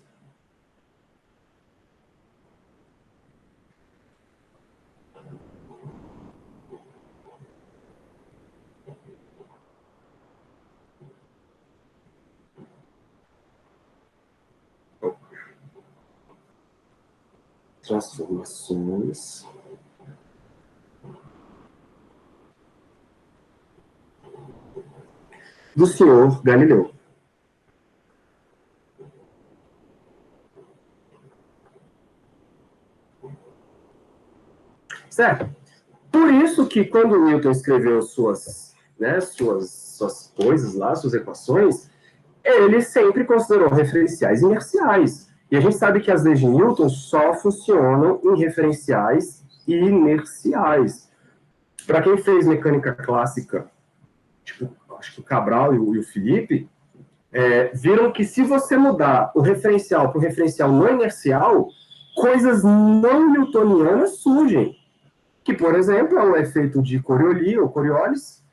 do senhor Galileu. Certo? Por isso que quando Newton escreveu suas coisas lá, suas equações, ele sempre considerou referenciais inerciais. E a gente sabe que as leis de Newton só funcionam em referenciais inerciais. Para quem fez mecânica clássica, tipo, acho que o Cabral e o Felipe, viram que se você mudar o referencial para o referencial não inercial, coisas não newtonianas surgem. Que, por exemplo, é o efeito de Coriolis, ou Coriolis,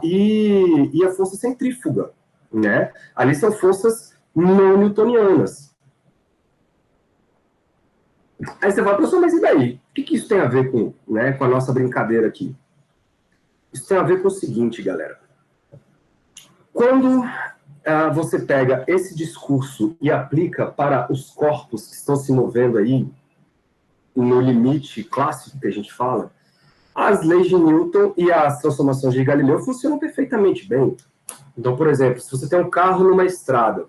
e a força centrífuga. Né? Ali são forças não newtonianas. Aí você vai, professor, mas e daí? O que isso tem a ver com a nossa brincadeira aqui? Isso tem a ver com o seguinte, galera. Quando você pega esse discurso e aplica para os corpos que estão se movendo aí, no limite clássico que a gente fala, as leis de Newton e as transformações de Galileu funcionam perfeitamente bem. Então, por exemplo, se você tem um carro numa estrada,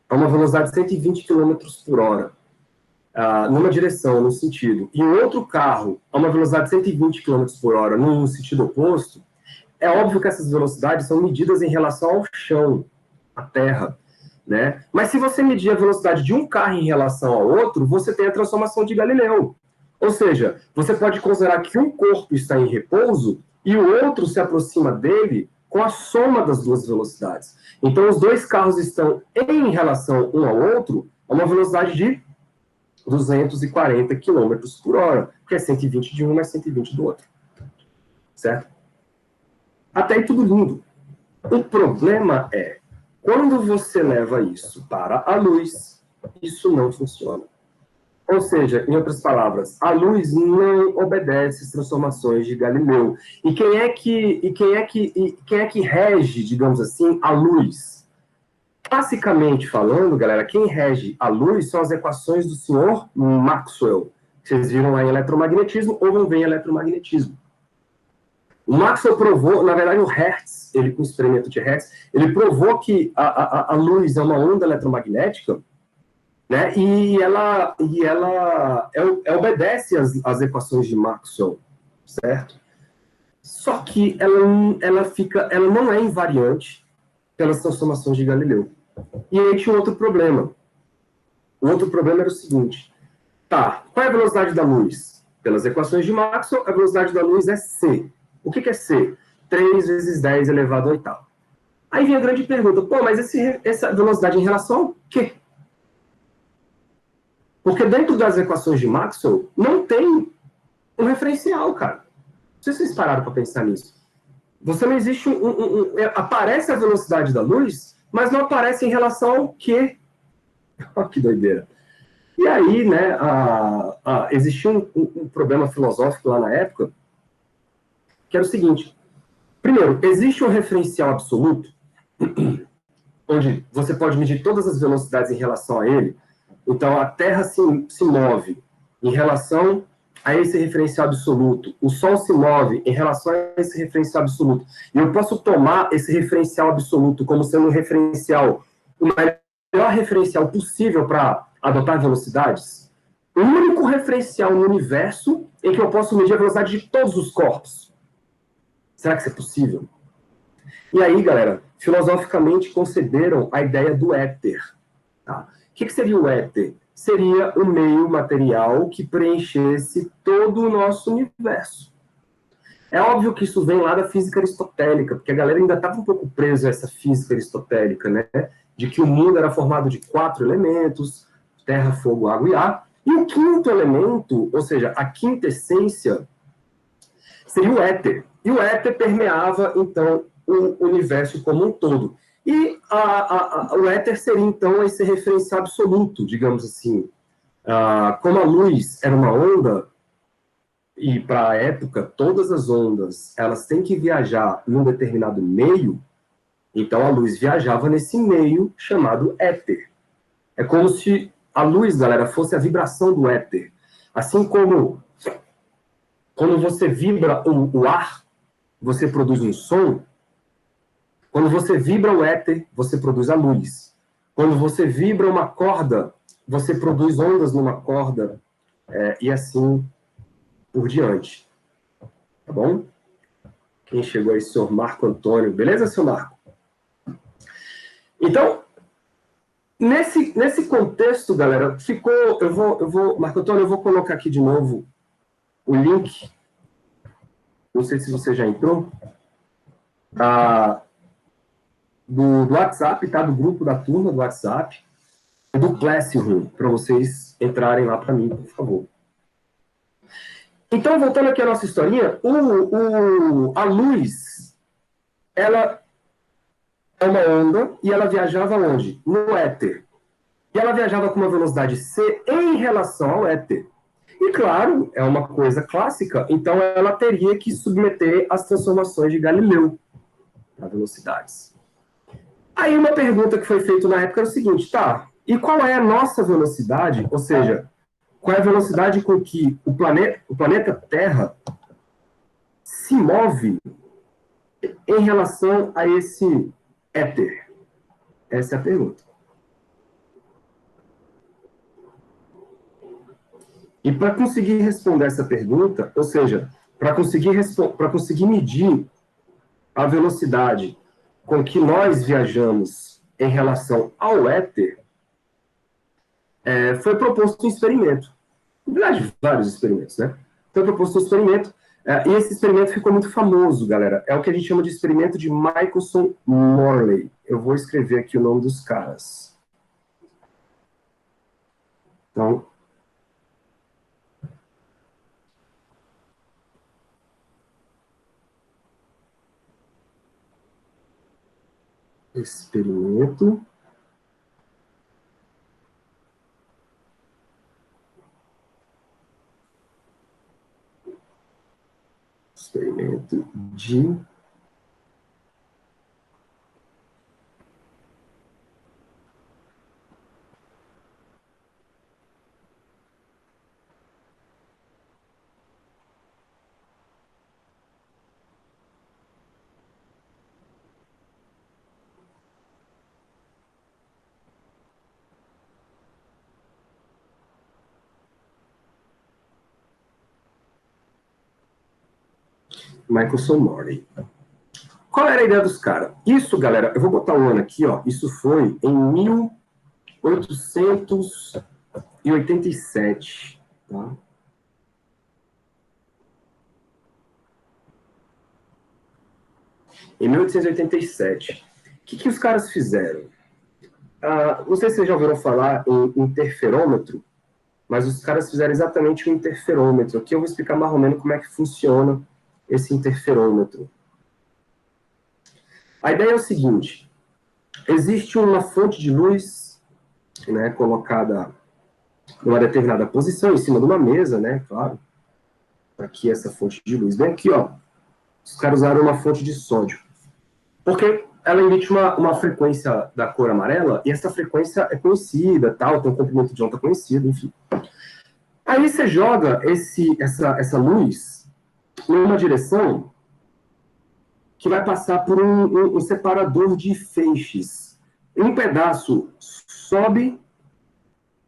a uma velocidade de 120 km por hora, numa direção, num sentido, e um outro carro a uma velocidade de 120 km por hora num sentido oposto, é óbvio que essas velocidades são medidas em relação ao chão, à terra, né? Mas se você medir a velocidade de um carro em relação ao outro, você tem a transformação de Galileu. Ou seja, você pode considerar que um corpo está em repouso e o outro se aproxima dele com a soma das duas velocidades. Então, os dois carros estão em relação um ao outro a uma velocidade de 240 km por hora, que é 120 de um mais 120 do outro. Certo? Até aí tudo lindo. O problema é, quando você leva isso para a luz, isso não funciona. Ou seja, em outras palavras, a luz não obedece às transformações de Galileu. E quem é que rege, digamos assim, a luz? Classicamente falando, galera, quem rege a luz são as equações do senhor Maxwell. Vocês viram lá em eletromagnetismo ou vão ver em eletromagnetismo. O Maxwell provou, na verdade, o Hertz, ele com o experimento de Hertz, ele provou que a luz é uma onda eletromagnética, né? E ela obedece às equações de Maxwell, certo? Só que ela não é invariante pelas transformações de Galileu. E aí tinha um outro problema. O outro problema era o seguinte: tá, qual é a velocidade da luz? Pelas equações de Maxwell, a velocidade da luz é c. O que é c? 3 vezes 10 elevado ao oitavo. Aí vem a grande pergunta: pô, mas essa velocidade em relação ao quê? Porque dentro das equações de Maxwell não tem um referencial, cara. Não sei se vocês pararam para pensar nisso. Você não existe aparece a velocidade da luz, mas não aparece em relação ao quê? Olha que doideira. E aí, né, existia um problema filosófico lá na época, que era o seguinte: primeiro, existe um referencial absoluto, onde você pode medir todas as velocidades em relação a ele. Então, a Terra se move em relação a esse referencial absoluto. O Sol se move em relação a esse referencial absoluto. E eu posso tomar esse referencial absoluto como sendo um referencial, o melhor referencial possível para adotar velocidades. O único referencial no universo em que eu posso medir a velocidade de todos os corpos. Será que isso é possível? E aí, galera, filosoficamente conceberam a ideia do éter. Tá? O que seria o éter? Seria o meio material que preenchesse todo o nosso universo. É óbvio que isso vem lá da física aristotélica, porque a galera ainda estava um pouco presa a essa física aristotélica, né? De que o mundo era formado de 4 elementos, terra, fogo, água e ar. E o quinto elemento, ou seja, a quinta essência, seria o éter. E o éter permeava, então, o universo como um todo. E o éter seria, então, esse referencial absoluto, digamos assim. Como a luz era uma onda, e para a época, todas as ondas, elas têm que viajar num determinado meio, então a luz viajava nesse meio chamado éter. É como se a luz, galera, fosse a vibração do éter. Assim como quando você vibra o ar, você produz um som. Quando você vibra o éter, você produz a luz. Quando você vibra uma corda, você produz ondas numa corda, e assim por diante. Tá bom? Quem chegou aí, senhor Marco Antônio. Beleza, senhor Marco? Então, nesse contexto, galera, ficou. Marco Antônio, eu vou colocar aqui de novo o link. Não sei se você já entrou. Do WhatsApp, tá? Do grupo da turma do WhatsApp. Do Classroom, para vocês entrarem lá para mim, por favor. Então, voltando aqui à nossa historinha, a luz, ela é uma onda e ela viajava onde? No éter. E ela viajava com uma velocidade c em relação ao éter. E, claro, é uma coisa clássica, então ela teria que submeter as transformações de Galileu para velocidades. Aí uma pergunta que foi feita na época era o seguinte, tá, e qual é a nossa velocidade? Ou seja, qual é a velocidade com que o planeta Terra se move em relação a esse éter? Essa é a pergunta. E para conseguir responder essa pergunta, ou seja, para conseguir medir a velocidade com que nós viajamos em relação ao éter, foi proposto um experimento. Na verdade, vários experimentos, né? Foi proposto um experimento, e esse experimento ficou muito famoso, galera. É o que a gente chama de experimento de Michelson-Morley. Eu vou escrever aqui o nome dos caras. Então, experimento de Michelson-Morley. Qual era a ideia dos caras? Isso, galera, eu vou botar o ano aqui, ó. Isso foi em 1887, tá? Em 1887. O que os caras fizeram? Não sei se vocês já ouviram falar em interferômetro, mas os caras fizeram exatamente um interferômetro. Aqui eu vou explicar mais ou menos como é que funciona esse interferômetro. A ideia é o seguinte: existe uma fonte de luz, né, colocada numa determinada posição, em cima de uma mesa, né, claro. Aqui essa fonte de luz. Bem aqui, ó, os caras usaram uma fonte de sódio. Porque ela emite uma frequência da cor amarela, e essa frequência é conhecida, tal, tem um comprimento de onda conhecido, enfim. Aí você joga essa luz numa direção que vai passar por um separador de feixes. Um pedaço sobe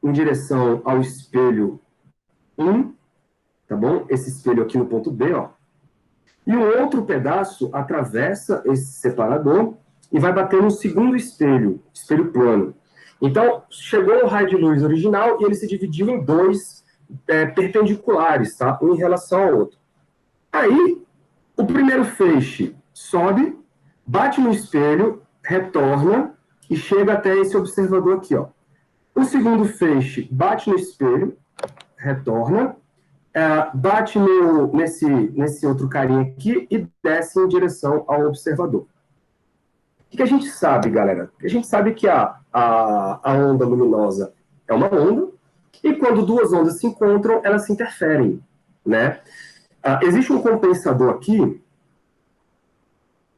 em direção ao espelho 1, tá bom? Esse espelho aqui no ponto B, ó. e o outro pedaço atravessa esse separador e vai bater no segundo espelho plano. Então, chegou o raio de luz original e ele se dividiu em dois perpendiculares, tá? Um em relação ao outro. Aí, o primeiro feixe sobe, bate no espelho, retorna e chega até esse observador aqui, ó. O segundo feixe bate no espelho, retorna, bate nesse outro carinha aqui e desce em direção ao observador. O que a gente sabe, galera? A gente sabe que a onda luminosa é uma onda, e quando duas ondas se encontram, elas se interferem, né? Existe um compensador aqui,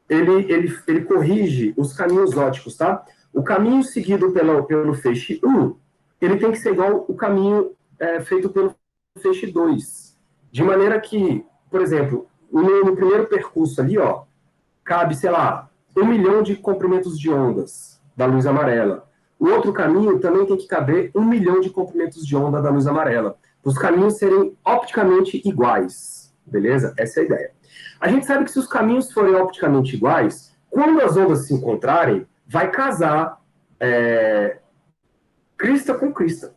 ele corrige os caminhos óticos, tá? O caminho seguido pelo feixe 1, ele tem que ser igual o caminho feito pelo feixe 2. De maneira que, por exemplo, no primeiro percurso ali, ó, cabe, sei lá, 1 milhão de comprimentos de ondas da luz amarela. O outro caminho também tem que caber 1 milhão de comprimentos de onda da luz amarela. Os caminhos serem opticamente iguais. Beleza? Essa é a ideia. A gente sabe que se os caminhos forem opticamente iguais, quando as ondas se encontrarem, vai casar crista com crista.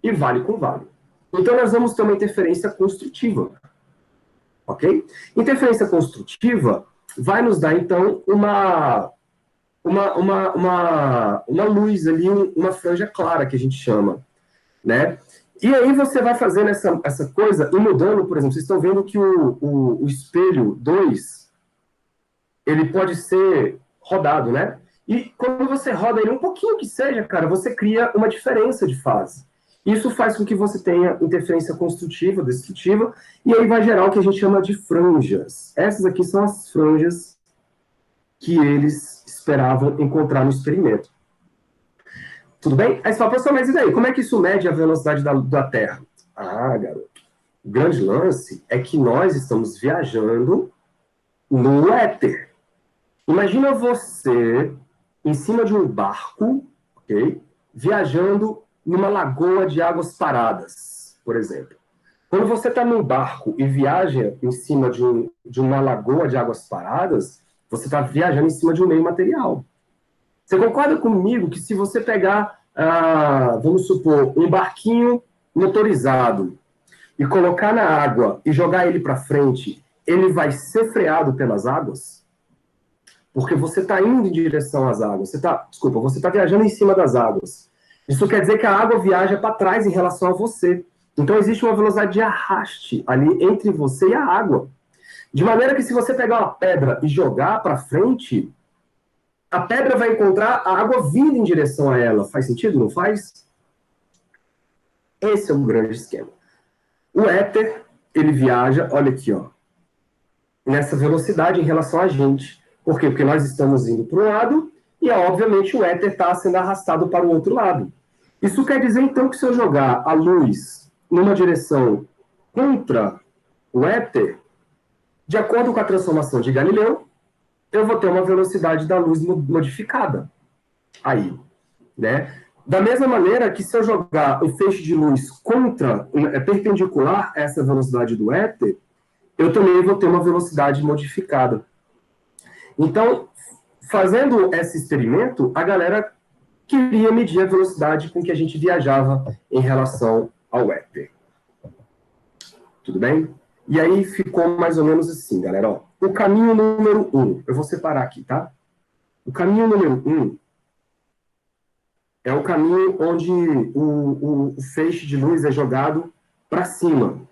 E vale com vale. Então, nós vamos ter uma interferência construtiva. Ok? Interferência construtiva vai nos dar, então, uma luz ali, uma franja clara, que a gente chama, né? E aí você vai fazendo essa coisa e mudando, por exemplo, vocês estão vendo que o espelho 2, ele pode ser rodado, né? E quando você roda ele um pouquinho que seja, cara, você cria uma diferença de fase. Isso faz com que você tenha interferência construtiva, destrutiva, e aí vai gerar o que a gente chama de franjas. Essas aqui são as franjas que eles esperavam encontrar no experimento. Tudo bem? Aí você fala, professor, mas e daí? Como é que isso mede a velocidade da Terra? Ah, garoto. O grande lance é que nós estamos viajando no éter. Imagina você em cima de um barco, ok? Viajando numa lagoa de águas paradas, por exemplo. Quando você está num barco e viaja em cima de uma lagoa de águas paradas, você está viajando em cima de um meio material. Você concorda comigo que se você pegar, vamos supor, um barquinho motorizado e colocar na água e jogar ele para frente, ele vai ser freado pelas águas? Porque você está indo em direção às águas. Você está viajando em cima das águas. Isso quer dizer que a água viaja para trás em relação a você. Então existe uma velocidade de arraste ali entre você e a água. De maneira que se você pegar uma pedra e jogar para frente, a pedra vai encontrar a água vindo em direção a ela. Faz sentido? Não faz? Esse é o grande esquema. O éter, ele viaja, olha aqui, ó, nessa velocidade em relação a gente. Por quê? Porque nós estamos indo para um lado e, obviamente, o éter está sendo arrastado para o outro lado. Isso quer dizer, então, que se eu jogar a luz numa direção contra o éter, de acordo com a transformação de Galileu, eu vou ter uma velocidade da luz modificada. Aí, né? Da mesma maneira que se eu jogar o feixe de luz perpendicular a essa velocidade do éter, eu também vou ter uma velocidade modificada. Então, fazendo esse experimento, a galera queria medir a velocidade com que a gente viajava em relação ao éter. Tudo bem? E aí ficou mais ou menos assim, galera. Ó, o caminho número 1, eu vou separar aqui, tá? O caminho número 1 é o caminho onde o feixe de luz é jogado para cima. Vou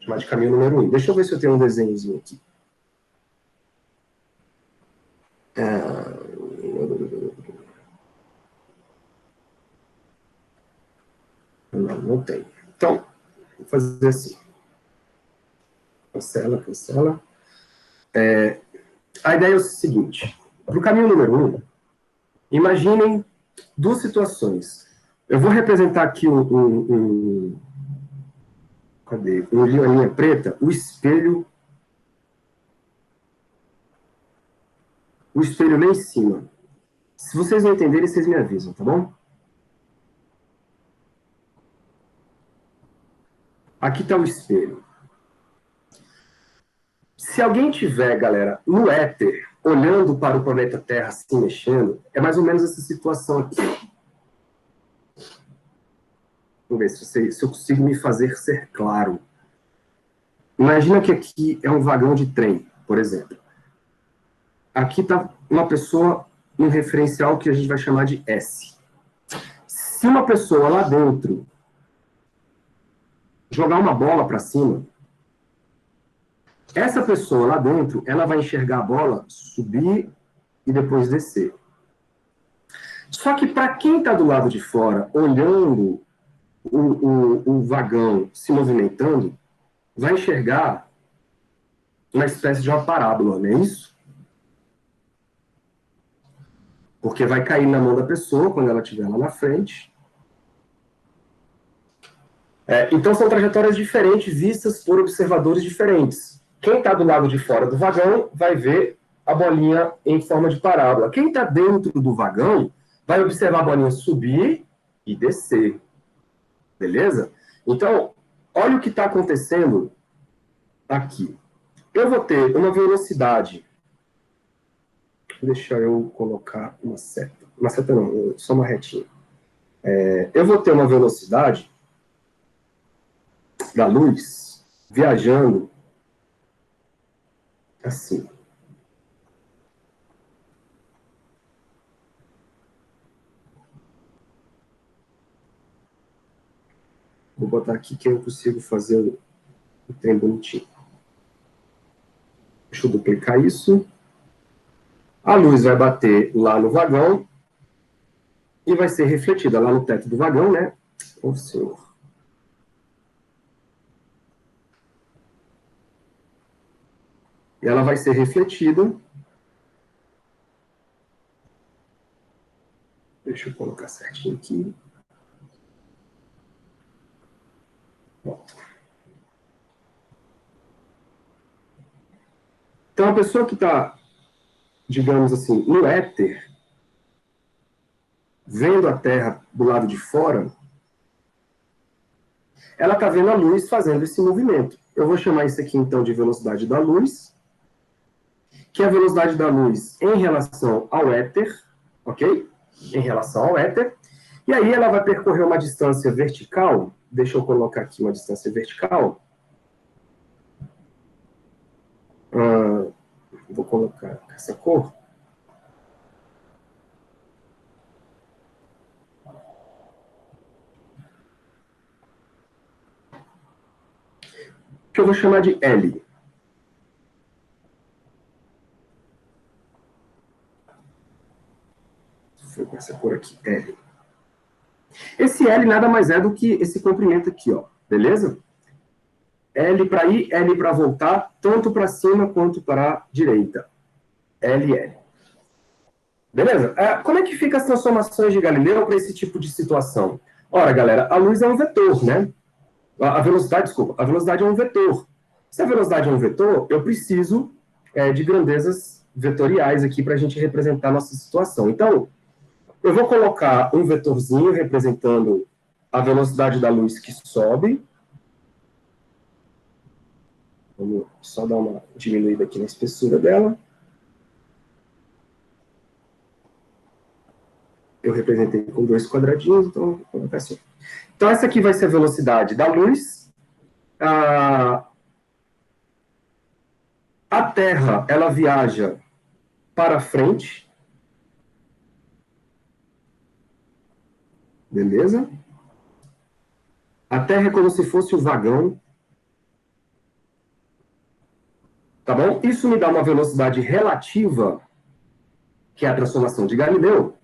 chamar de caminho número 1. Deixa eu ver se eu tenho um desenhozinho aqui. Não tem. Então, vou fazer assim. Cancela, cancela. A ideia é o seguinte. Para o caminho número 1, imaginem duas situações. Eu vou representar aqui cadê? Uma linha preta, o espelho lá em cima. Se vocês não entenderem, vocês me avisam, tá bom? Aqui está o espelho. Se alguém tiver, galera, no éter, olhando para o planeta Terra se mexendo, é mais ou menos essa situação aqui. Vamos ver se eu consigo me fazer ser claro. Imagina que aqui é um vagão de trem, por exemplo. Aqui está uma pessoa num referencial que a gente vai chamar de S. Se uma pessoa lá dentro jogar uma bola para cima, essa pessoa lá dentro, ela vai enxergar a bola subir e depois descer. Só que para quem está do lado de fora, olhando o vagão se movimentando, vai enxergar uma espécie de uma parábola, não é isso? Porque vai cair na mão da pessoa quando ela estiver lá na frente. Então são trajetórias diferentes vistas por observadores diferentes. Quem está do lado de fora do vagão vai ver a bolinha em forma de parábola. Quem está dentro do vagão vai observar a bolinha subir e descer. Beleza? Então, olha o que está acontecendo aqui. Eu vou ter uma velocidade. Deixa eu colocar uma seta. Uma seta não, só uma retinha. Eu vou ter uma velocidade da luz viajando assim. Vou botar aqui que eu consigo fazer o trem bonitinho. Deixa eu duplicar isso. A luz vai bater lá no vagão e vai ser refletida lá no teto do vagão, né? Ô, senhor. E ela vai ser refletida. Deixa eu colocar certinho aqui. Então, a pessoa que está, digamos assim, no éter, vendo a Terra do lado de fora, ela está vendo a luz fazendo esse movimento. Eu vou chamar isso aqui, então, de velocidade da luz, que é a velocidade da luz em relação ao éter, ok? Em relação ao éter. E aí ela vai percorrer uma distância vertical. Deixa eu colocar aqui uma distância vertical. Vou colocar essa cor. Que eu vou chamar de L. Foi com essa cor aqui, L. Esse L nada mais é do que esse comprimento aqui, ó. Beleza? L para ir, L para voltar, tanto para cima quanto para a direita. LL. Beleza? Como é que ficam as transformações de Galileu para esse tipo de situação? Ora, galera, a luz é um vetor, né? A velocidade, desculpa, a velocidade é um vetor. Se a velocidade é um vetor, eu preciso de grandezas vetoriais aqui para a gente representar a nossa situação. Então, eu vou colocar um vetorzinho representando a velocidade da luz que sobe. Vamos só dar uma diminuída aqui na espessura dela. Eu representei com 2 quadradinhos, então vou colocar assim. Então, essa aqui vai ser a velocidade da luz. A Terra, ela viaja para frente. Beleza? A Terra é como se fosse um vagão. Tá bom? Isso me dá uma velocidade relativa, que é a transformação de Galileu,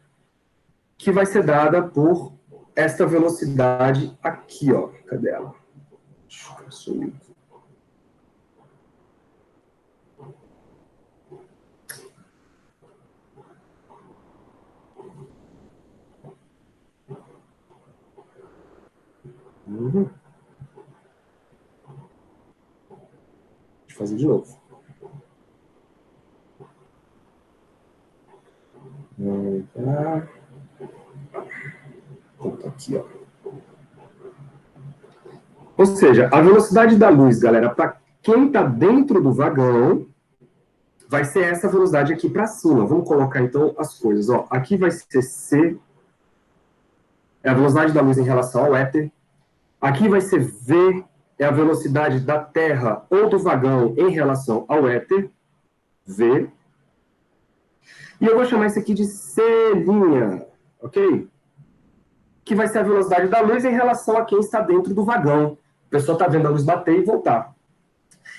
que vai ser dada por essa velocidade aqui, ó. Cadê ela? Deixa eu sumir. Deixa eu fazer de novo. Tá aqui, ó. Ou seja, a velocidade da luz, galera, para quem está dentro do vagão vai ser essa velocidade aqui para cima. Vamos colocar, então, as coisas. Ó, aqui vai ser C, é a velocidade da luz em relação ao éter. Aqui vai ser V, é a velocidade da Terra ou do vagão em relação ao éter, V. E eu vou chamar isso aqui de C', ok? Que vai ser a velocidade da luz em relação a quem está dentro do vagão. A pessoa está vendo a luz bater e voltar.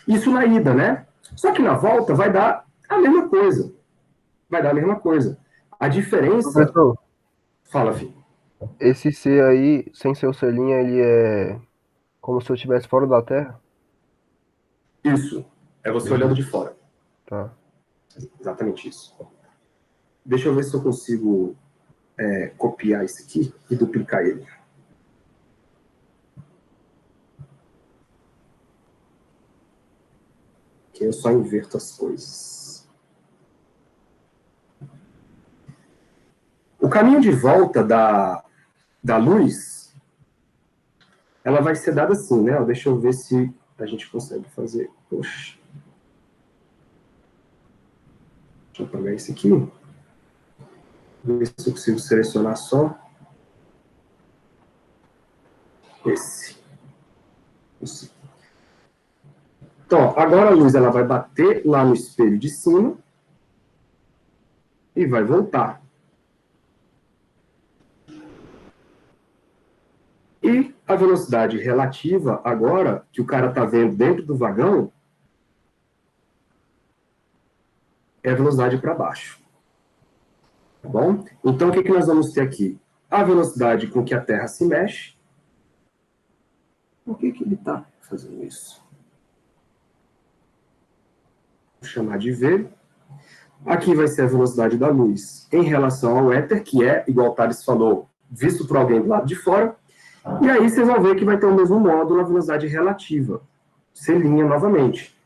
Isso na ida, né? Só que na volta vai dar a mesma coisa. Vai dar a mesma coisa. A diferença... Professor, Fala, filho. esse C aí, sem ser o selinho, ele é como se eu estivesse fora da Terra? Isso. É você olhando de fora. Tá. Exatamente isso. Deixa eu ver se eu consigo copiar esse aqui e duplicar ele. Que eu só inverto as coisas. O caminho de volta da luz, ela vai ser dada assim, né? Deixa eu ver se a gente consegue fazer. Poxa. Deixa eu apagar esse aqui. Ver se eu consigo selecionar só esse. Então, agora a luz ela vai bater lá no espelho de cima e vai voltar. E a velocidade relativa, agora, que o cara está vendo dentro do vagão, é a velocidade para baixo. Tá bom? Então, o que nós vamos ter aqui? A velocidade com que a Terra se mexe. Por que ele está fazendo isso? Vou chamar de V. Aqui vai ser a velocidade da luz em relação ao éter, que é, igual o Thales falou, visto por alguém do lado de fora. E aí vocês vão ver que vai ter o mesmo módulo, a velocidade relativa. Selinha novamente.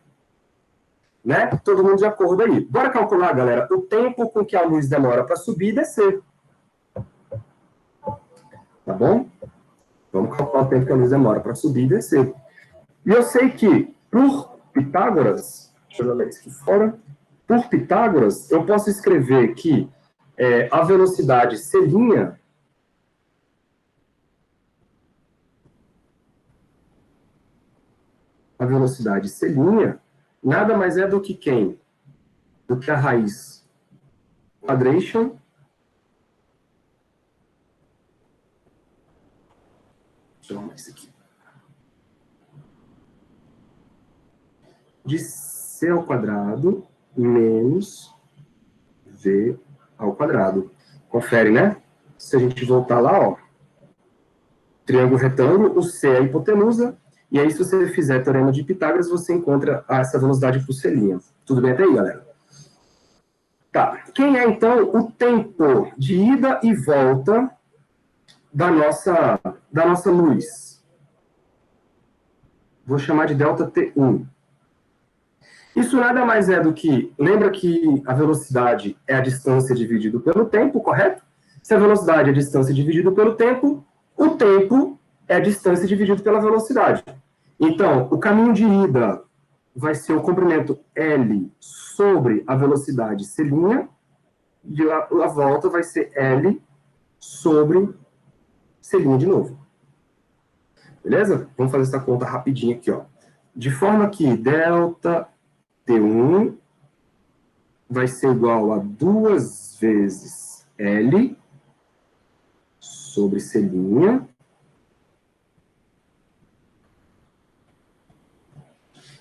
Né? Todo mundo de acordo aí. Bora calcular, galera, o tempo com que a luz demora para subir e descer. Tá bom? Vamos calcular o tempo que a luz demora para subir e descer. E eu sei que, por Pitágoras, deixa eu jogar isso aqui fora, por Pitágoras, eu posso escrever que a velocidade selinha nada mais é do que quem? Do que a raiz quadration deixa eu arrumar isso aqui. De C ao quadrado menos V ao quadrado. Confere, né? Se a gente voltar lá, ó, triângulo retângulo, o C é a hipotenusa, e aí se você fizer teorema de Pitágoras, você encontra essa velocidade por selinha. Tudo bem até aí, galera? Tá. Quem é, então, o tempo de ida e volta da nossa luz? Vou chamar de delta T1. Isso nada mais é do que... Lembra que a velocidade é a distância dividido pelo tempo, correto? Se a velocidade é a distância dividido pelo tempo, o tempo é a distância dividido pela velocidade. Então, o caminho de ida vai ser o comprimento L sobre a velocidade C', e a volta vai ser L sobre C' de novo. Beleza? Vamos fazer essa conta rapidinho aqui, ó. De forma que delta T1 vai ser igual a 2 vezes L sobre C'.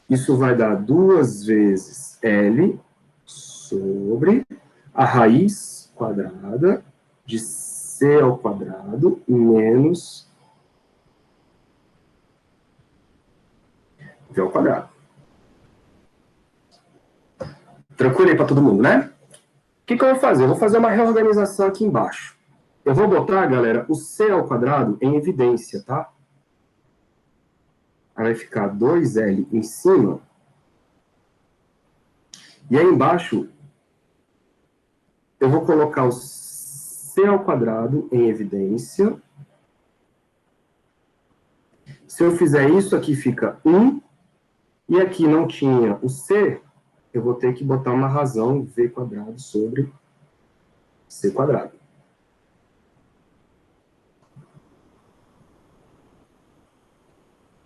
Isso vai dar 2 vezes L sobre a raiz quadrada de C ao quadrado menos V ao quadrado. Tranquilo aí para todo mundo, né? O que eu vou fazer? Eu vou fazer uma reorganização aqui embaixo. Eu vou botar, galera, o C ao quadrado em evidência, tá? Aí vai ficar 2L em cima. E aí embaixo, eu vou colocar o C ao quadrado em evidência. Se eu fizer isso, aqui fica 1. E aqui não tinha o C, eu vou ter que botar uma razão V quadrado sobre C quadrado.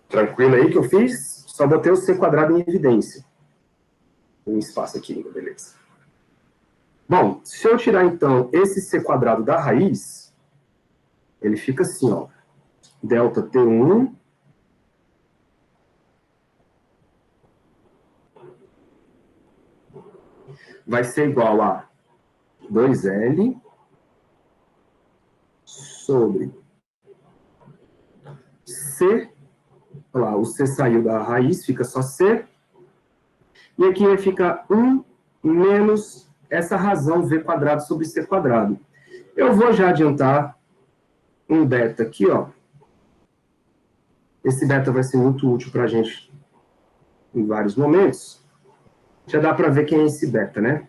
Tranquilo aí que eu fiz? Só botei o C quadrado em evidência. Tem um espaço aqui ainda, beleza. Bom, se eu tirar, então, esse C quadrado da raiz, ele fica assim, ó. Delta T1 vai ser igual a 2L sobre C. Olha lá, o C saiu da raiz, fica só C. E aqui vai ficar 1 menos essa razão V quadrado sobre C quadrado. Eu vou já adiantar um beta aqui, ó. Esse beta vai ser muito útil para a gente em vários momentos. Já dá para ver quem é esse beta, né?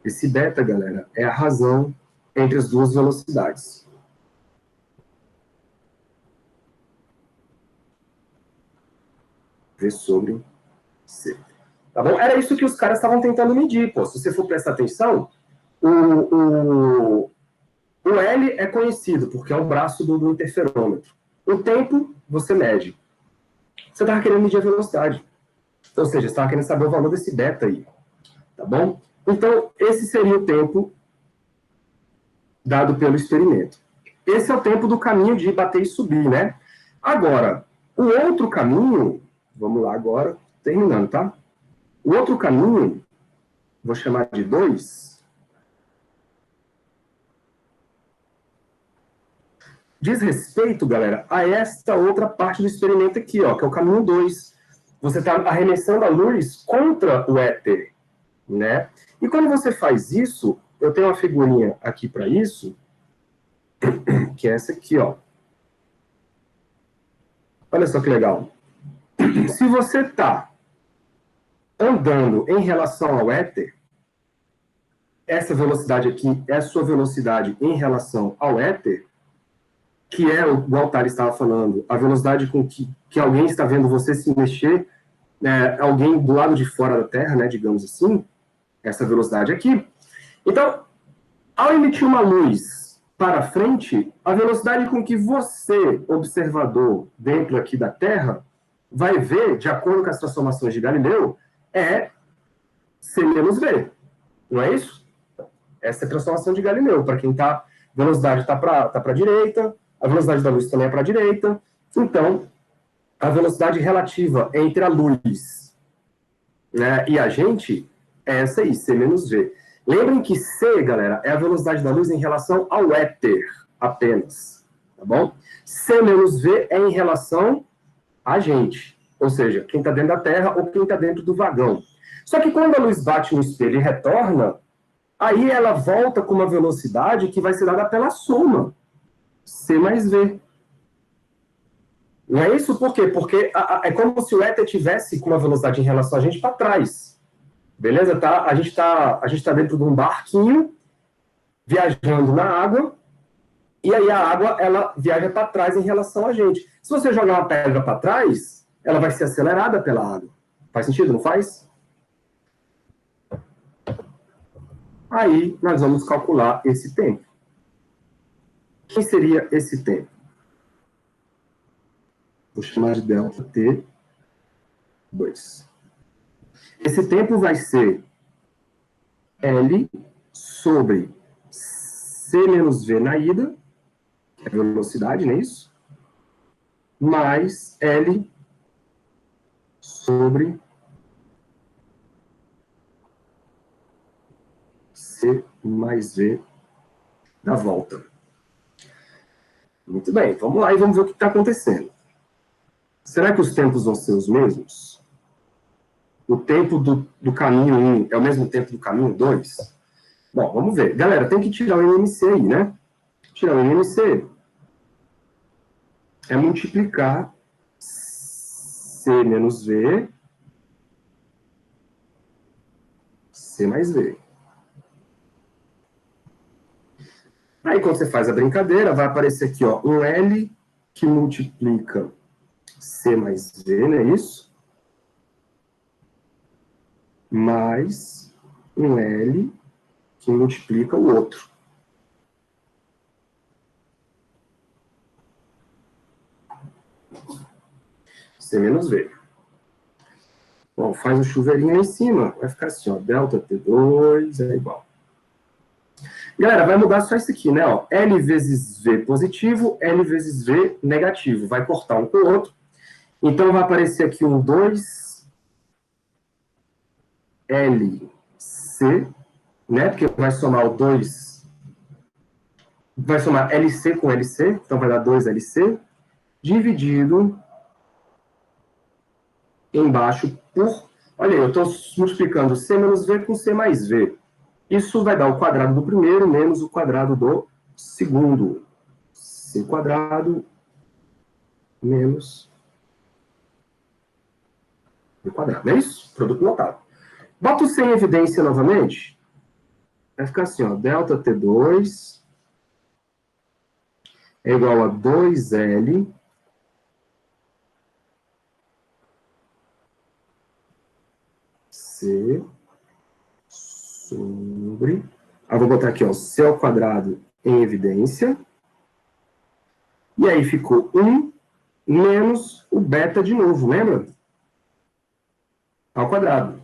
Esse beta, galera, é a razão entre as duas velocidades. V sobre C. Tá bom? Era isso que os caras estavam tentando medir, pô. Se você for prestar atenção, o L é conhecido, porque é o braço do interferômetro. O tempo, você mede. Você estava querendo medir a velocidade. Ou seja, você estava querendo saber o valor desse beta aí. Tá bom? Então, esse seria o tempo dado pelo experimento. Esse é o tempo do caminho de bater e subir, né? Agora, o outro caminho, vamos lá agora, terminando, tá? O outro caminho, vou chamar de 2, diz respeito, galera, a esta outra parte do experimento aqui, ó, que é o caminho 2. Você está arremessando a luz contra o éter, né? E quando você faz isso, eu tenho uma figurinha aqui para isso, que é essa aqui, ó. Olha só que legal. Se você está andando em relação ao éter, essa velocidade aqui é a sua velocidade em relação ao éter, que é, o Altar estava falando, a velocidade com que alguém está vendo você se mexer, alguém do lado de fora da Terra, né, digamos assim, essa velocidade aqui. Então, ao emitir uma luz para frente, a velocidade com que você, observador, dentro aqui da Terra, vai ver, de acordo com as transformações de Galileu, é C menos V. Não é isso? Essa é a transformação de Galileu. Para quem está, velocidade está para a direita, a velocidade da luz também é para a direita. Então, a velocidade relativa entre a luz, né, e a gente é essa aí, C menos V. Lembrem que C, galera, é a velocidade da luz em relação ao éter apenas, tá bom? C menos V é em relação a gente, ou seja, quem está dentro da Terra ou quem está dentro do vagão. Só que quando a luz bate no espelho e retorna, aí ela volta com uma velocidade que vai ser dada pela soma, C mais V. Não é isso? Por quê? Porque é como se o éter tivesse com uma velocidade em relação a gente para trás. Beleza? Tá? A gente tá dentro de um barquinho, viajando na água, e aí a água ela viaja para trás em relação a gente. Se você jogar uma pedra para trás, ela vai ser acelerada pela água. Faz sentido, não faz? Aí nós vamos calcular esse tempo. Quem seria esse tempo? Vou chamar de delta T2. Esse tempo vai ser L sobre C menos V na ida, que é a velocidade, não é isso? Mais L sobre C mais V da volta. Muito bem, vamos lá e vamos ver o que está acontecendo. Será que os tempos vão ser os mesmos? O tempo do caminho 1 é o mesmo tempo do caminho 2? Bom, vamos ver. Galera, tem que tirar o NMC aí, né? Tirar o NMC é multiplicar C menos V, C mais V. Aí, quando você faz a brincadeira, vai aparecer aqui, ó, um L que multiplica C mais V, não é isso? Mais um L que multiplica o outro. C menos V. Bom, faz o chuveirinho aí em cima. Vai ficar assim, ó, delta T2 é igual. Galera, vai mudar só isso aqui, né? Ó, L vezes V positivo, L vezes V negativo. Vai cortar um com o outro. Então, vai aparecer aqui um 2 LC, né? Porque vai somar o 2, vai somar LC com LC, então vai dar 2LC, dividido embaixo por... Olha aí, eu estou multiplicando C menos V com C mais V. Isso vai dar o quadrado do primeiro menos o quadrado do segundo. C quadrado menos V quadrado. Não é isso? Produto notável. Bota o C em evidência novamente. Vai ficar assim, ó, delta T2 é igual a 2L C sobre... Ah, vou botar aqui, ó, C ao quadrado em evidência. E aí ficou 1 menos o beta de novo, lembra? Ao quadrado.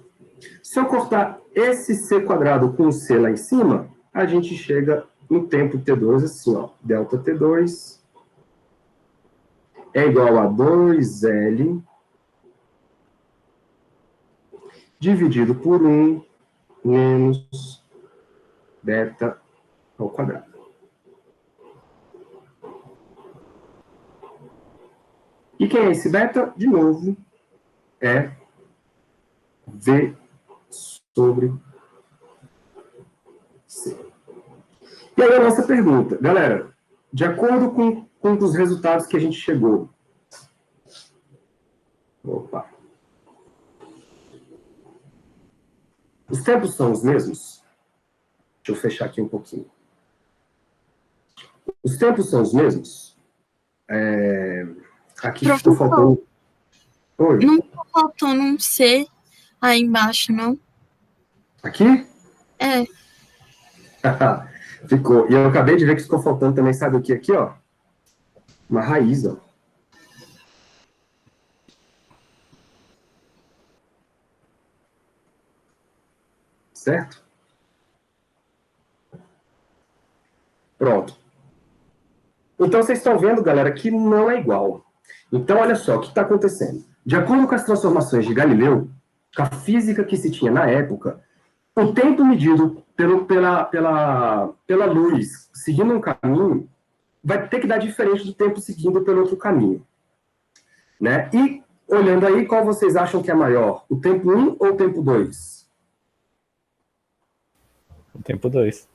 Se eu cortar esse C quadrado com o C lá em cima, a gente chega no tempo T2 assim, ó, delta T2 é igual a 2L dividido por 1 menos beta ao quadrado. E quem é esse beta? De novo, é V sobre C. E aí a nossa pergunta, galera, de acordo com os resultados que a gente chegou. Opa. Os tempos são os mesmos? Deixa eu fechar aqui um pouquinho. Os tempos são os mesmos? Aqui ficou faltando... Oi? Não tá faltando um C aí embaixo, não? Aqui? É. Ficou. E eu acabei de ver que ficou faltando também, sabe o que aqui, ó? Uma raiz, ó. Certo? Pronto. Então, vocês estão vendo, galera, que não é igual. Então, olha só, o que está acontecendo? De acordo com as transformações de Galileu, com a física que se tinha na época, o tempo medido pela luz seguindo um caminho vai ter que dar diferente do tempo seguindo pelo outro caminho. Né? E, olhando aí, qual vocês acham que é maior? O tempo 1 ou o tempo 2? O tempo 2.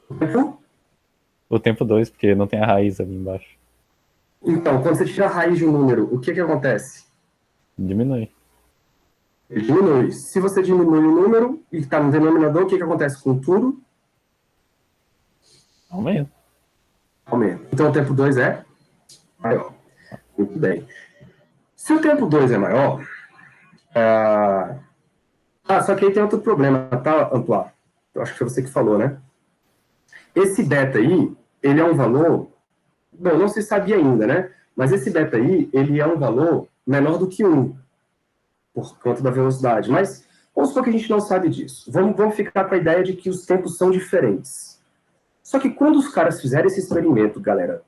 O tempo? O tempo 2, porque não tem a raiz ali embaixo. Então, quando você tira a raiz de um número, o que acontece? Diminui. Ele diminui. Se você diminui o número e está no denominador, o que acontece com tudo? Aumenta. Aumenta. Então, o tempo 2 é maior. Muito bem. Se o tempo 2 é maior... só que aí tem outro problema, tá, Antoine? Eu acho que foi você que falou, né? Esse beta aí, ele é um valor... Bom, não se sabia ainda, né? Mas esse beta aí, ele é um valor menor do que 1, por conta da velocidade. Mas vamos supor que a gente não sabe disso. Vamos ficar com a ideia de que os tempos são diferentes. Só que quando os caras fizeram esse experimento, galera,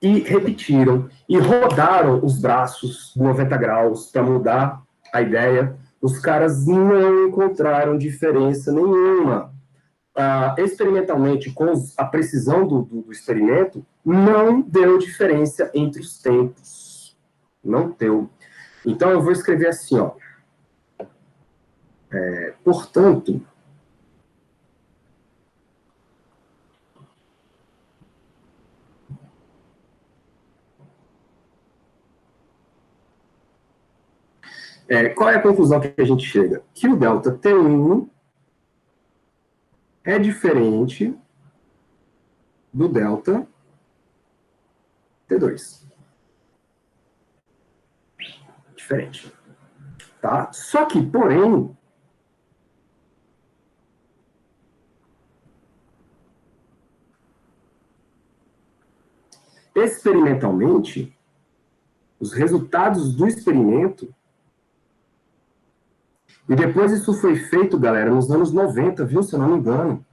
e repetiram, e rodaram os braços 90 graus para mudar a ideia, os caras não encontraram diferença nenhuma. Experimentalmente, com a precisão do experimento, não deu diferença entre os tempos. Não deu. Então, eu vou escrever assim, ó. Portanto, qual é a conclusão que a gente chega? Que o delta T1 é diferente do delta T2. Diferente. Tá? Só que, porém, experimentalmente, os resultados do experimento, e depois isso foi feito, galera, nos anos 90, viu? Se eu não me engano.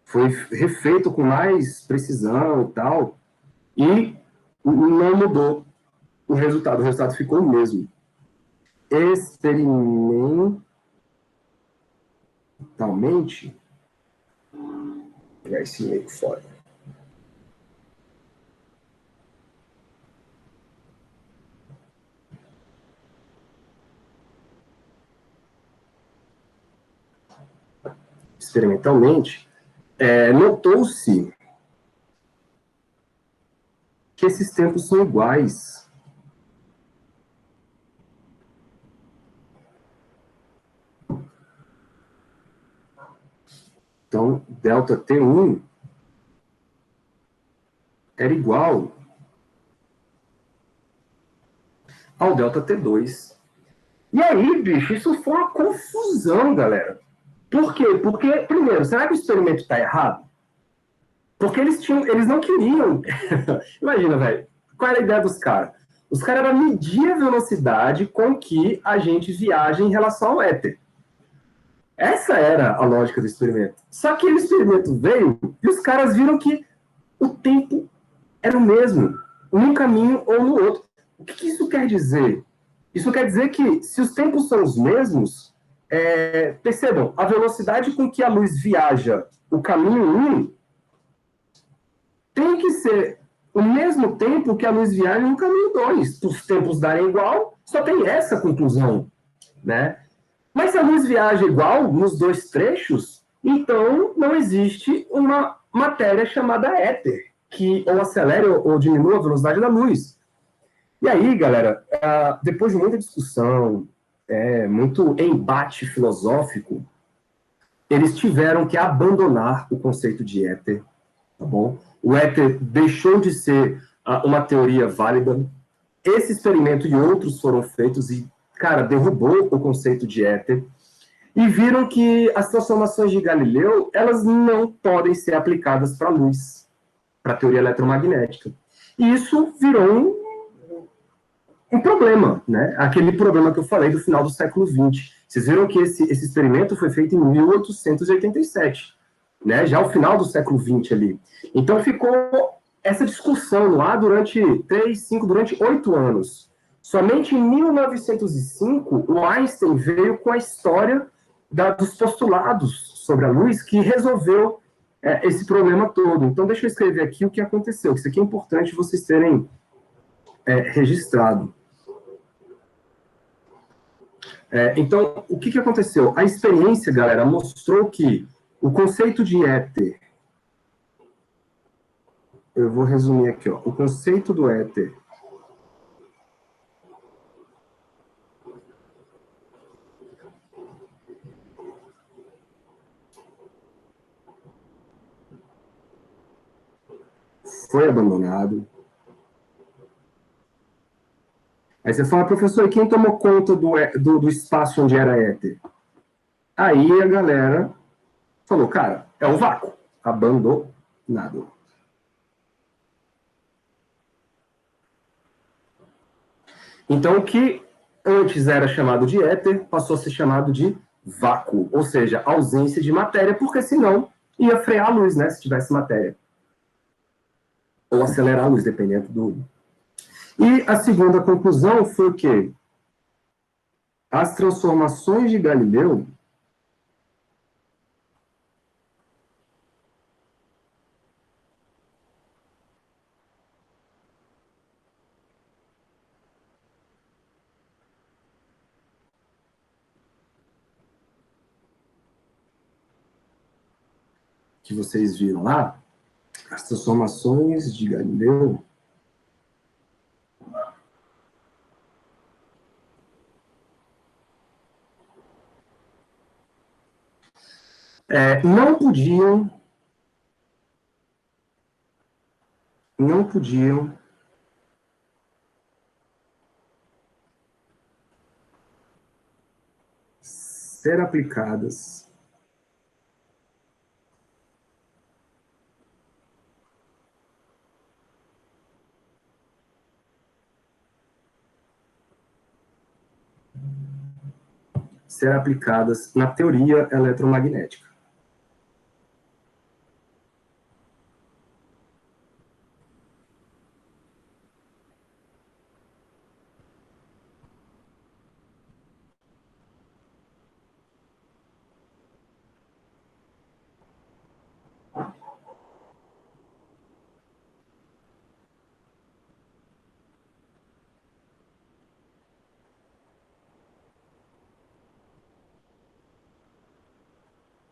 Foi refeito com mais precisão e tal, e não mudou o resultado ficou o mesmo. Experimentalmente, vou pegar esse e-mail fora. Experimentalmente, notou-se que esses tempos são iguais. Então, delta T1 era igual ao delta T2. E aí, bicho, isso foi uma confusão, galera. Por quê? Porque, primeiro, será que o experimento está errado? Porque eles não queriam. Imagina, velho. Qual era a ideia dos caras? Os caras eram medir a velocidade com que a gente viaja em relação ao éter. Essa era a lógica do experimento. Só que o experimento veio e os caras viram que o tempo era o mesmo, num caminho ou no outro. O que isso quer dizer? Isso quer dizer que, se os tempos são os mesmos, percebam, a velocidade com que a luz viaja o caminho 1 tem que ser o mesmo tempo que a luz viaja no caminho 2. Para os tempos darem igual, só tem essa conclusão, né? Mas se a luz viaja igual nos dois trechos, então não existe uma matéria chamada éter, que ou acelere ou diminua a velocidade da luz. E aí, galera, depois de muita discussão, muito embate filosófico, eles tiveram que abandonar o conceito de éter, tá bom? O éter deixou de ser uma teoria válida. Esse experimento e outros foram feitos e, cara, derrubou o conceito de éter. E viram que as transformações de Galileu, elas não podem ser aplicadas para a luz, para a teoria eletromagnética. E isso virou um problema, né? Aquele problema que eu falei do final do século XX. Vocês viram que esse experimento foi feito em 1887, né? Já o final do século XX ali. Então ficou essa discussão no ar durante 8 anos. Somente em 1905, o Einstein veio com a história dos postulados sobre a luz que resolveu esse problema todo. Então, deixa eu escrever aqui o que aconteceu, que isso aqui é importante vocês terem registrado. Então, o que aconteceu? A experiência, galera, mostrou que o conceito de éter, eu vou resumir aqui, ó, o conceito do éter foi abandonado. Aí você fala, professor, e quem tomou conta do espaço onde era éter? Aí a galera falou, cara, é o vácuo, abandonado. Então, o que antes era chamado de éter, passou a ser chamado de vácuo, ou seja, ausência de matéria, porque senão ia frear a luz, né, se tivesse matéria. Ou acelerar a luz, dependendo do... E a segunda conclusão foi o quê? As transformações de Galileu que vocês viram lá, as transformações de Galileu não podiam não podiam ser aplicadas na teoria eletromagnética.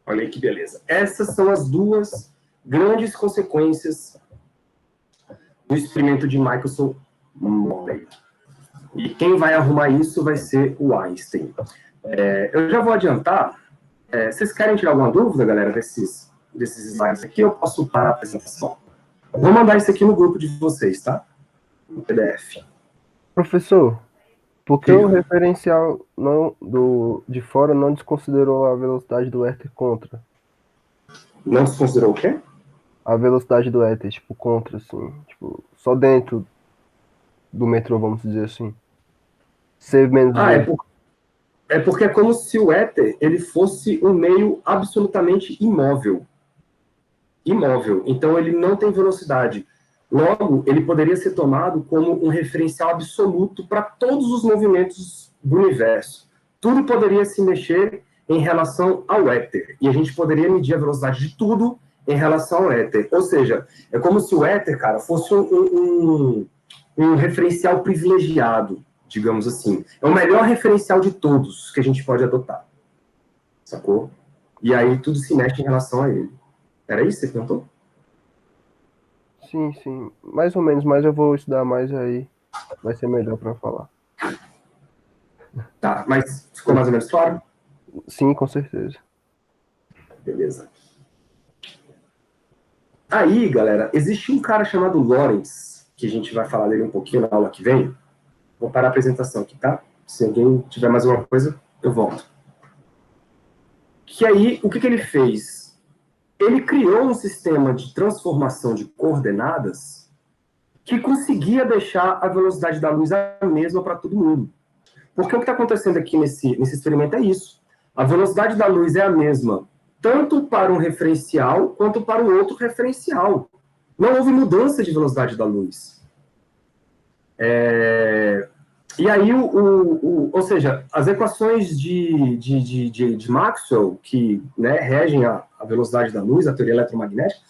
Olha aí que beleza. Essas são as duas grandes consequências do experimento de Michelson-Morley. E quem vai arrumar isso vai ser o Einstein. Eu já vou adiantar. Vocês querem tirar alguma dúvida, galera, desses slides aqui? Eu posso parar a apresentação. Vou mandar isso aqui no grupo de vocês, tá? No PDF. Professor, por que o referencial de fora não desconsiderou a velocidade do éter contra? Não desconsiderou o quê? A velocidade do éter, tipo, contra, assim. Tipo, só dentro do metrô, vamos dizer assim. Ser menos... porque é como se o éter ele fosse um meio absolutamente imóvel. Então, ele não tem velocidade. Logo, ele poderia ser tomado como um referencial absoluto para todos os movimentos do universo. Tudo poderia se mexer em relação ao éter. E a gente poderia medir a velocidade de tudo em relação ao éter. Ou seja, é como se o éter, cara, fosse um referencial privilegiado, digamos assim. É o melhor referencial de todos que a gente pode adotar. Sacou? E aí tudo se mexe em relação a ele. Era isso que você perguntou? Sim. Mais ou menos, mas eu vou estudar mais aí. Vai ser melhor para falar. Tá, mas ficou mais ou menos claro? Sim, com certeza. Beleza. Aí, galera, existe um cara chamado Lorentz, que a gente vai falar dele um pouquinho na aula que vem. Vou parar a apresentação aqui, tá? Se alguém tiver mais alguma coisa, eu volto. Que aí, o que ele fez? Ele criou um sistema de transformação de coordenadas que conseguia deixar a velocidade da luz a mesma para todo mundo. Porque o que está acontecendo aqui nesse experimento é isso. A velocidade da luz é a mesma, tanto para um referencial quanto para o outro referencial. Não houve mudança de velocidade da luz. E aí, ou seja, as equações de Maxwell, que, né, regem a velocidade da luz, a teoria eletromagnética,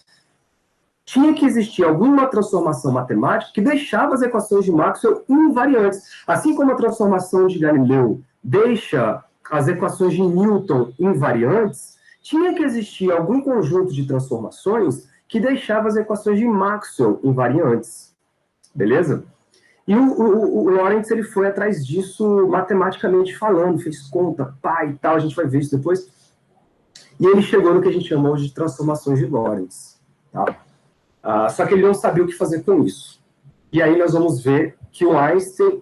tinha que existir alguma transformação matemática que deixava as equações de Maxwell invariantes. Assim como a transformação de Galileu deixa as equações de Newton invariantes, tinha que existir algum conjunto de transformações que deixava as equações de Maxwell invariantes. Beleza? E o Lorentz, ele foi atrás disso matematicamente falando, fez conta, pá e tal, a gente vai ver isso depois. E ele chegou no que a gente chamou de transformações de Lorentz. Tá? Só que ele não sabia o que fazer com isso. E aí nós vamos ver que o Einstein,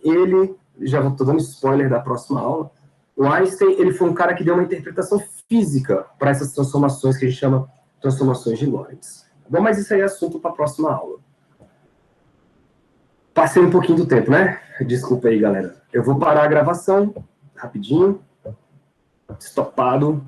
já estou dando spoiler da próxima aula, o Einstein, ele foi um cara que deu uma interpretação física para essas transformações que a gente chama transformações de Lorentz. Bom, mas isso aí é assunto para a próxima aula. Passei um pouquinho do tempo, né? Desculpa aí, galera. Eu vou parar a gravação, rapidinho. Estopado.